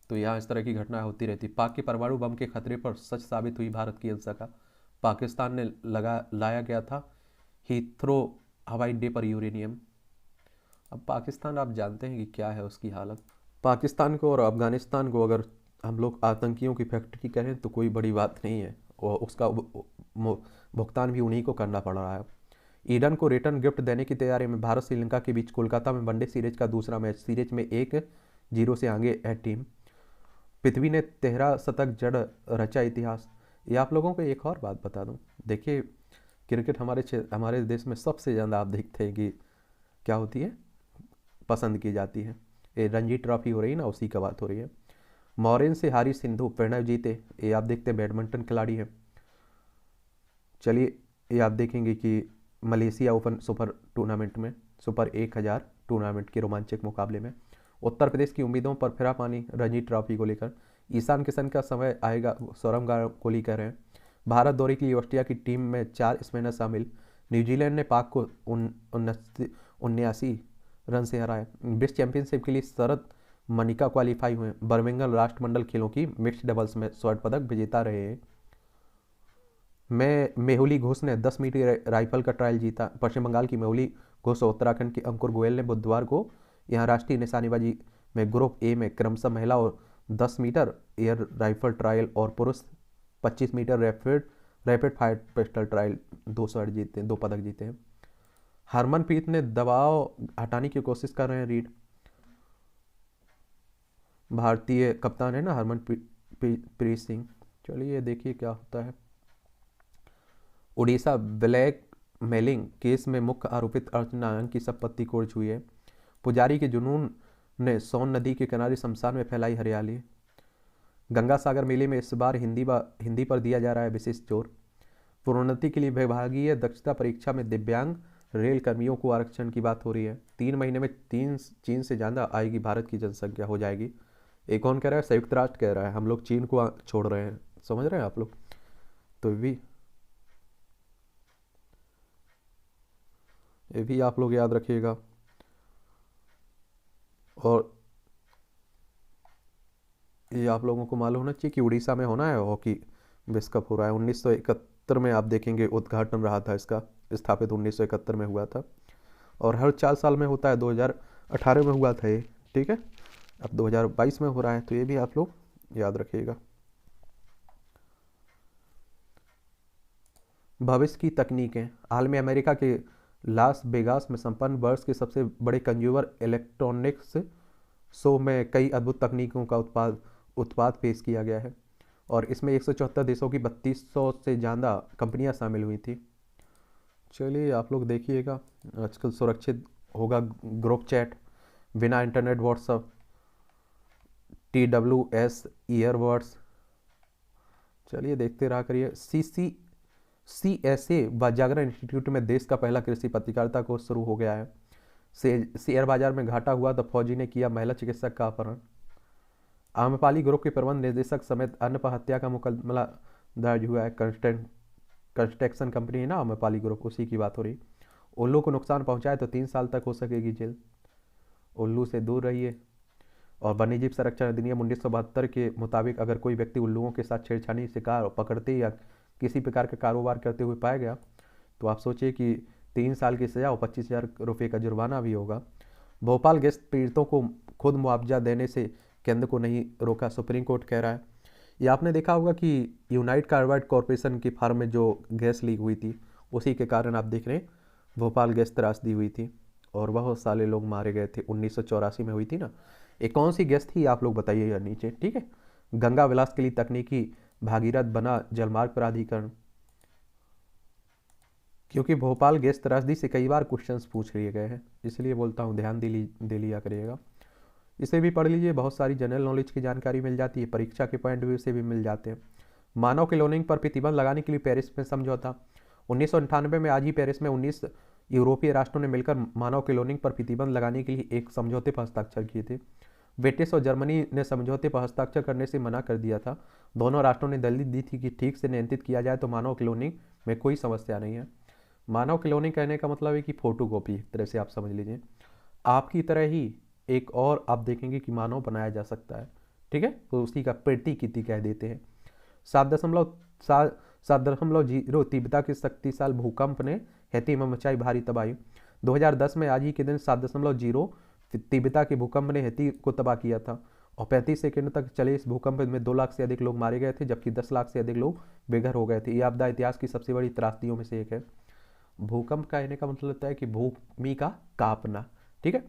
तो यहाँ इस तरह की घटनाएं होती रहती। पाक के परमाणु बम के खतरे पर सच साबित हुई भारत की अंशका। पाकिस्तान ने लाया गया था हीथ्रो हवाई अड्डे पर यूरेनियम। अब पाकिस्तान आप जानते हैं कि क्या है उसकी हालत। पाकिस्तान को और अफगानिस्तान को अगर हम लोग आतंकियों की फैक्ट्री करें तो कोई बड़ी बात नहीं है और उसका भुगतान भी उन्हीं को करना पड़ रहा है। ईडन को रिटर्न गिफ्ट देने की तैयारी में भारत श्रीलंका के बीच कोलकाता में वनडे सीरीज का दूसरा मैच। सीरीज में 1-0 से आगे है टीम। पृथ्वी ने 13 शतक जड़ रचा इतिहास। ये आप लोगों को एक और बात बता दूं, देखिए क्रिकेट हमारे देश में सबसे ज़्यादा आप देखते हैं कि क्या होती है, पसंद की जाती है। ये रणजी ट्रॉफी हो रही है ना, उसी का बात हो रही है। मॉरिन से हारी सिंधु, प्रणव जीते। ये आप देखते हैं बैडमिंटन खिलाड़ी है। चलिए ये आप देखेंगे कि मलेशिया ओपन सुपर 1000 टूर्नामेंट के रोमांचक मुकाबले में उत्तर प्रदेश की उम्मीदों पर फिरा पानी रणजी ट्रॉफी को लेकर। ईशान किशन का समय आएगा, सौरभ गांगुली कह रहे हैं। भारत दौरे के लिए ऑस्ट्रेलिया की टीम में 4 स्पिनर शामिल। न्यूजीलैंड ने पाक को 79 रन से हराया। विश्व चैंपियनशिप के लिए शरद मनिका क्वालिफाई हुए। बर्मिंघम राष्ट्रमंडल खेलों की मिक्स्ड डबल्स में स्वर्ण पदक विजेता रहे हैं। मेहुली घोष ने 10 मीटर राइफल का ट्रायल जीता। पश्चिम बंगाल की मेहुली घोष और उत्तराखंड के अंकुर गोयल ने बुधवार को यहाँ राष्ट्रीय निशानेबाजी में ग्रुप ए में क्रमशः महिला और 10 मीटर एयर राइफल ट्रायल और पुरुष 25 metre rapid fire pistol trial 2 पदक जीते हैं। हरमनप्रीत ने दबाव हटाने की कोशिश कर रहे हैं रीड। भारतीय कप्तान है ना हरमनप्रीत सिंह। चलिए देखिए क्या होता है। उड़ीसा ब्लैक मेलिंग केस में मुख्य आरोपित अर्चना नायक की संपत्ति कोर्ज हुई है। पुजारी के जुनून ने सोन नदी के किनारे शमशान में फैलाई हरियाली। गंगा सागर मेले में इस बार हिंदी पर दिया जा रहा है विशेष जोर। प्रोन्नति के लिए विभागीय दक्षता परीक्षा में दिव्यांग रेल कर्मियों को आरक्षण की बात हो रही है। 3 महीने में चीन से ज़्यादा आएगी भारत की जनसंख्या हो जाएगी। एक कौन कह रहा है? संयुक्त राष्ट्र कह रहा है हम लोग चीन को छोड़ रहे हैं। समझ रहे हैं आप लोग? तो ये भी आप लोग याद रखिएगा। और ये आप लोगों को मालूम होना चाहिए कि उड़ीसा में होना है हॉकी विश्व कप हो रहा है। 1971 में आप देखेंगे उद्घाटन रहा था इसका, स्थापित 1971 में हुआ था। और हर 4 साल में होता है। 2018 में हुआ था ये, ठीक है। अब 2022 में हो रहा है, तो ये भी आप लोग याद रखिएगा। भविष्य की तकनीकें। हाल में अमेरिका के लास वेगास में संपन्न वर्ष के सबसे बड़े कंज्यूमर इलेक्ट्रॉनिक्स शो में कई अद्भुत तकनीकों का उत्पाद पेश किया गया है और इसमें 174 देशों की 3200 से ज़्यादा कंपनियां शामिल हुई थी। चलिए आप लोग देखिएगा। आजकल सुरक्षित होगा ग्रुप चैट, बिना इंटरनेट व्हाट्सअप, TWS ईयरबड्स। चलिए देखते रहा करिए। CSA व जागरण इंस्टीट्यूट में देश का पहला कृषि पत्रकारिता कोर्स शुरू हो गया है। शेयर बाजार में घाटा हुआ तो फौजी ने किया महिला चिकित्सक का अपहरण। आम्रपाली ग्रुप के प्रबंध निदेशक समेत अन्य पर हत्या का मुकदमा दर्ज हुआ है। कंस्ट्रक्शन कंपनी है ना आम्रपाली ग्रुप, उसी की बात हो रही। उल्लू को नुकसान पहुंचाए तो 3 साल तक हो सकेगी जेल। उल्लू से दूर रहिए। और वन्यजीव संरक्षण अधिनियम 1972 के मुताबिक अगर कोई व्यक्ति उल्लुओं के साथ छेड़छाड़ी, शिकार पकड़ते या किसी प्रकार का कारोबार करते हुए पाया गया तो आप सोचिए कि 3 साल की सजा और 25,000 रुपये का जुर्माना भी होगा। भोपाल गैस पीड़ितों को खुद मुआवजा देने से केंद्र को नहीं रोका, सुप्रीम कोर्ट कह रहा है। ये आपने देखा होगा कि यूनाइट कार्बाइड कॉरपोरेशन की फार्म में जो गैस लीक हुई थी उसी के कारण आप देख रहे हैं भोपाल गैस त्रासदी हुई थी और बहुत सारे लोग मारे गए थे। 1984 में हुई थी ना। एक कौन सी गैस थी आप लोग बताइएगा नीचे, ठीक है। गंगा विलास के लिए तकनीकी भागीरथ बना जलमार्ग प्राधिकरण। क्योंकि भोपाल गैस त्रासदी से कई बार क्वेश्चंस पूछ लिए गए हैं, इसलिए बोलता हूँ ध्यान दे लिया करिएगा। इसे भी पढ़ लीजिए, बहुत सारी जनरल नॉलेज की जानकारी मिल जाती है, परीक्षा के पॉइंट व्यू से भी मिल जाते हैं। मानव क्लोनिंग पर प्रतिबंध लगाने के लिए पेरिस में समझौता। 1998 में आज ही पेरिस में 19 यूरोपीय राष्ट्रों ने मिलकर मानव क्लोनिंग पर प्रतिबंध लगाने के लिए एक समझौते पर हस्ताक्षर किए थे। ब्रिटिश और जर्मनी ने समझौते पर हस्ताक्षर करने से मना कर दिया था। दोनों राष्ट्रों ने दलील दी थी कि ठीक से नियंत्रित किया जाए तो मानव क्लोनिंग में कोई समस्या नहीं है। मानव क्लोनिंग कहने का मतलब है कि फोटोकॉपी, एक तरह से आप समझ लीजिए। आपकी तरह ही एक और आप देखेंगे कि मानव बनाया जा सकता है, ठीक है। तो उसी का प्रतिकृति कह देते हैं। 7.0 तीव्रता के शक्तिशाली भूकंप ने हैती में मचाई भारी तबाही। 2010 में आज ही के दिन 7.0 तीव्रता के भूकंप ने हैती को तबाह किया था और 35 सेकंड तक चले इस भूकंप में 2 लाख से अधिक लोग मारे गए थे, जबकि 10 लाख से अधिक लोग बेघर हो गए थे। यह आपदा इतिहास की सबसे बड़ी त्रासदियों में से एक है। भूकंप कहने का मतलब होता है कि भूमि का कांपना, ठीक है।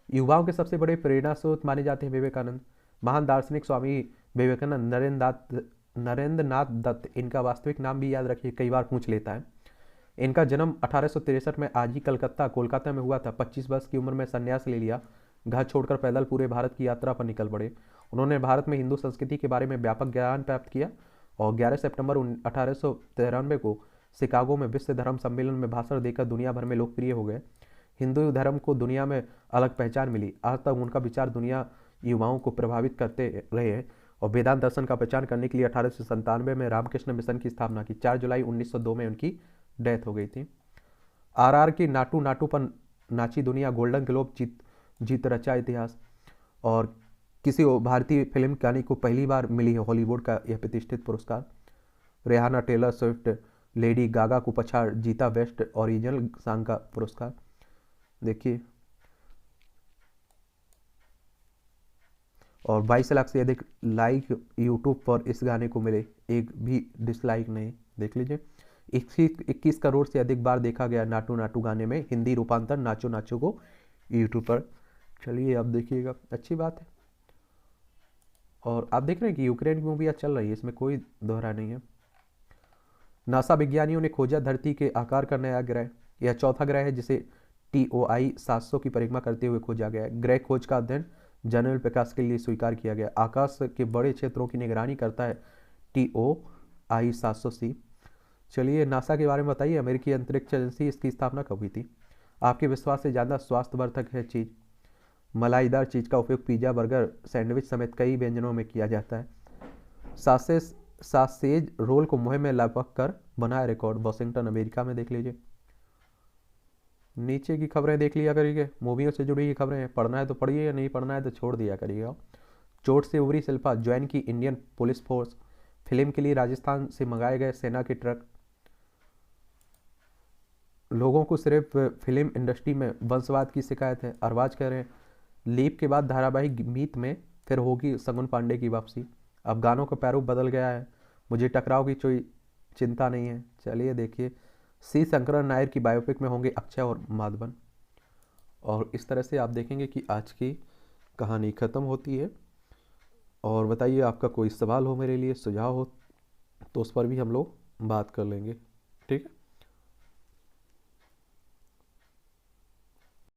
युवाओं के सबसे बड़े प्रेरणा स्रोत माने जाते हैं विवेकानंद। महान दार्शनिक स्वामी विवेकानंद नरेंद्र नाथ दत्त, इनका वास्तविक नाम भी याद रखिए, कई बार पूछ लेता है। इनका जन्म 1863 में आज ही कोलकाता में हुआ था। 25 वर्ष की उम्र में संन्यास ले लिया, घर छोड़कर पैदल पूरे भारत की यात्रा पर निकल पड़े। उन्होंने भारत में हिंदू संस्कृति के बारे में व्यापक ज्ञान प्राप्त किया और 11 सितंबर 1893 को शिकागो में विश्व धर्म सम्मेलन में भाषण देकर दुनिया भर में लोकप्रिय हो गए। हिंदू धर्म को दुनिया में अलग पहचान मिली। आज तक उनका विचार दुनिया युवाओं को प्रभावित करते रहे हैं और वेदांत दर्शन का पहचान करने के लिए 1897 में रामकृष्ण मिशन की स्थापना की। 4 जुलाई 1902 में उनकी डेथ हो गई थी। RR की नाटू नाटू पर नाची दुनिया, गोल्डन ग्लोब जीत रचा इतिहास। और किसी भारतीय फिल्म गाने को पहली बार मिली है हॉलीवुड का यह प्रतिष्ठित पुरस्कार। Rihanna Taylor Swift, Lady Gaga को पछाड़ जीता बेस्ट ओरिजिनल सॉन्ग का पुरस्कार। देखिए, और 22 लाख से अधिक लाइक यूट्यूब पर इस गाने को मिले, एक भी डिसलाइक नहीं। देख लीजिए, 21 करोड़ से अधिक बार देखा गया नाटू नाटू गाने में हिंदी रूपांतर नाचो नाचो को यूट्यूब पर। चलिए अब देखिएगा, अच्छी बात है। और आप देख रहे हैं कि यूक्रेन की मूवी आज चल रही है, इसमें कोई दोहरा नहीं है। नासा विज्ञानियों ने खोजा धरती के आकार का नया ग्रह। यह चौथा ग्रह है जिसे TOI 700 की परिक्रमा करते हुए खोजा गया है। ग्रह खोज का अध्ययन जनरल प्रकाश के लिए स्वीकार किया गया। आकाश के बड़े क्षेत्रों की निगरानी करता है TOI 700C। चलिए नासा के बारे में बताइए, अमेरिकी अंतरिक्ष एजेंसी, इसकी स्थापना कब हुई थी? आपके विश्वास से ज़्यादा स्वास्थ्यवर्धक है चीज़। मलाईदार चीज़ का उपयोग पिज़्ज़ा, बर्गर, सैंडविच समेत कई व्यंजनों में किया जाता है। सासेज सासेज रोल को मुंह में लपक कर बनाया रिकॉर्ड, वॉशिंगटन अमेरिका में। देख लीजिए, नीचे की खबरें देख लिया करिए, मूवियों से जुड़ी हुई खबरें हैं, पढ़ना है तो पढ़िए, या नहीं पढ़ना है तो छोड़ दिया करिएगा। चोट से उभरी शिल्पा, ज्वाइन की इंडियन पुलिस फोर्स। फिल्म के लिए राजस्थान से मंगाए गए सेना के ट्रक। लोगों को सिर्फ फिल्म इंडस्ट्री में वंशवाद की शिकायत है, अरबाज कह रहे हैं। लीप के बाद धारावाहिक मीत में फिर होगी सगुन पांडे की वापसी। अब गानों का पैरूप बदल गया है, मुझे टकराव की कोई चिंता नहीं है। चलिए देखिए, सी शंकरन नायर की बायोपिक में होंगे अक्षय और माधवन। और इस तरह से आप देखेंगे कि आज की कहानी ख़त्म होती है। और बताइए, आपका कोई सवाल हो मेरे लिए, सुझाव हो तो उस पर भी हम लोग बात कर लेंगे। ठीक है।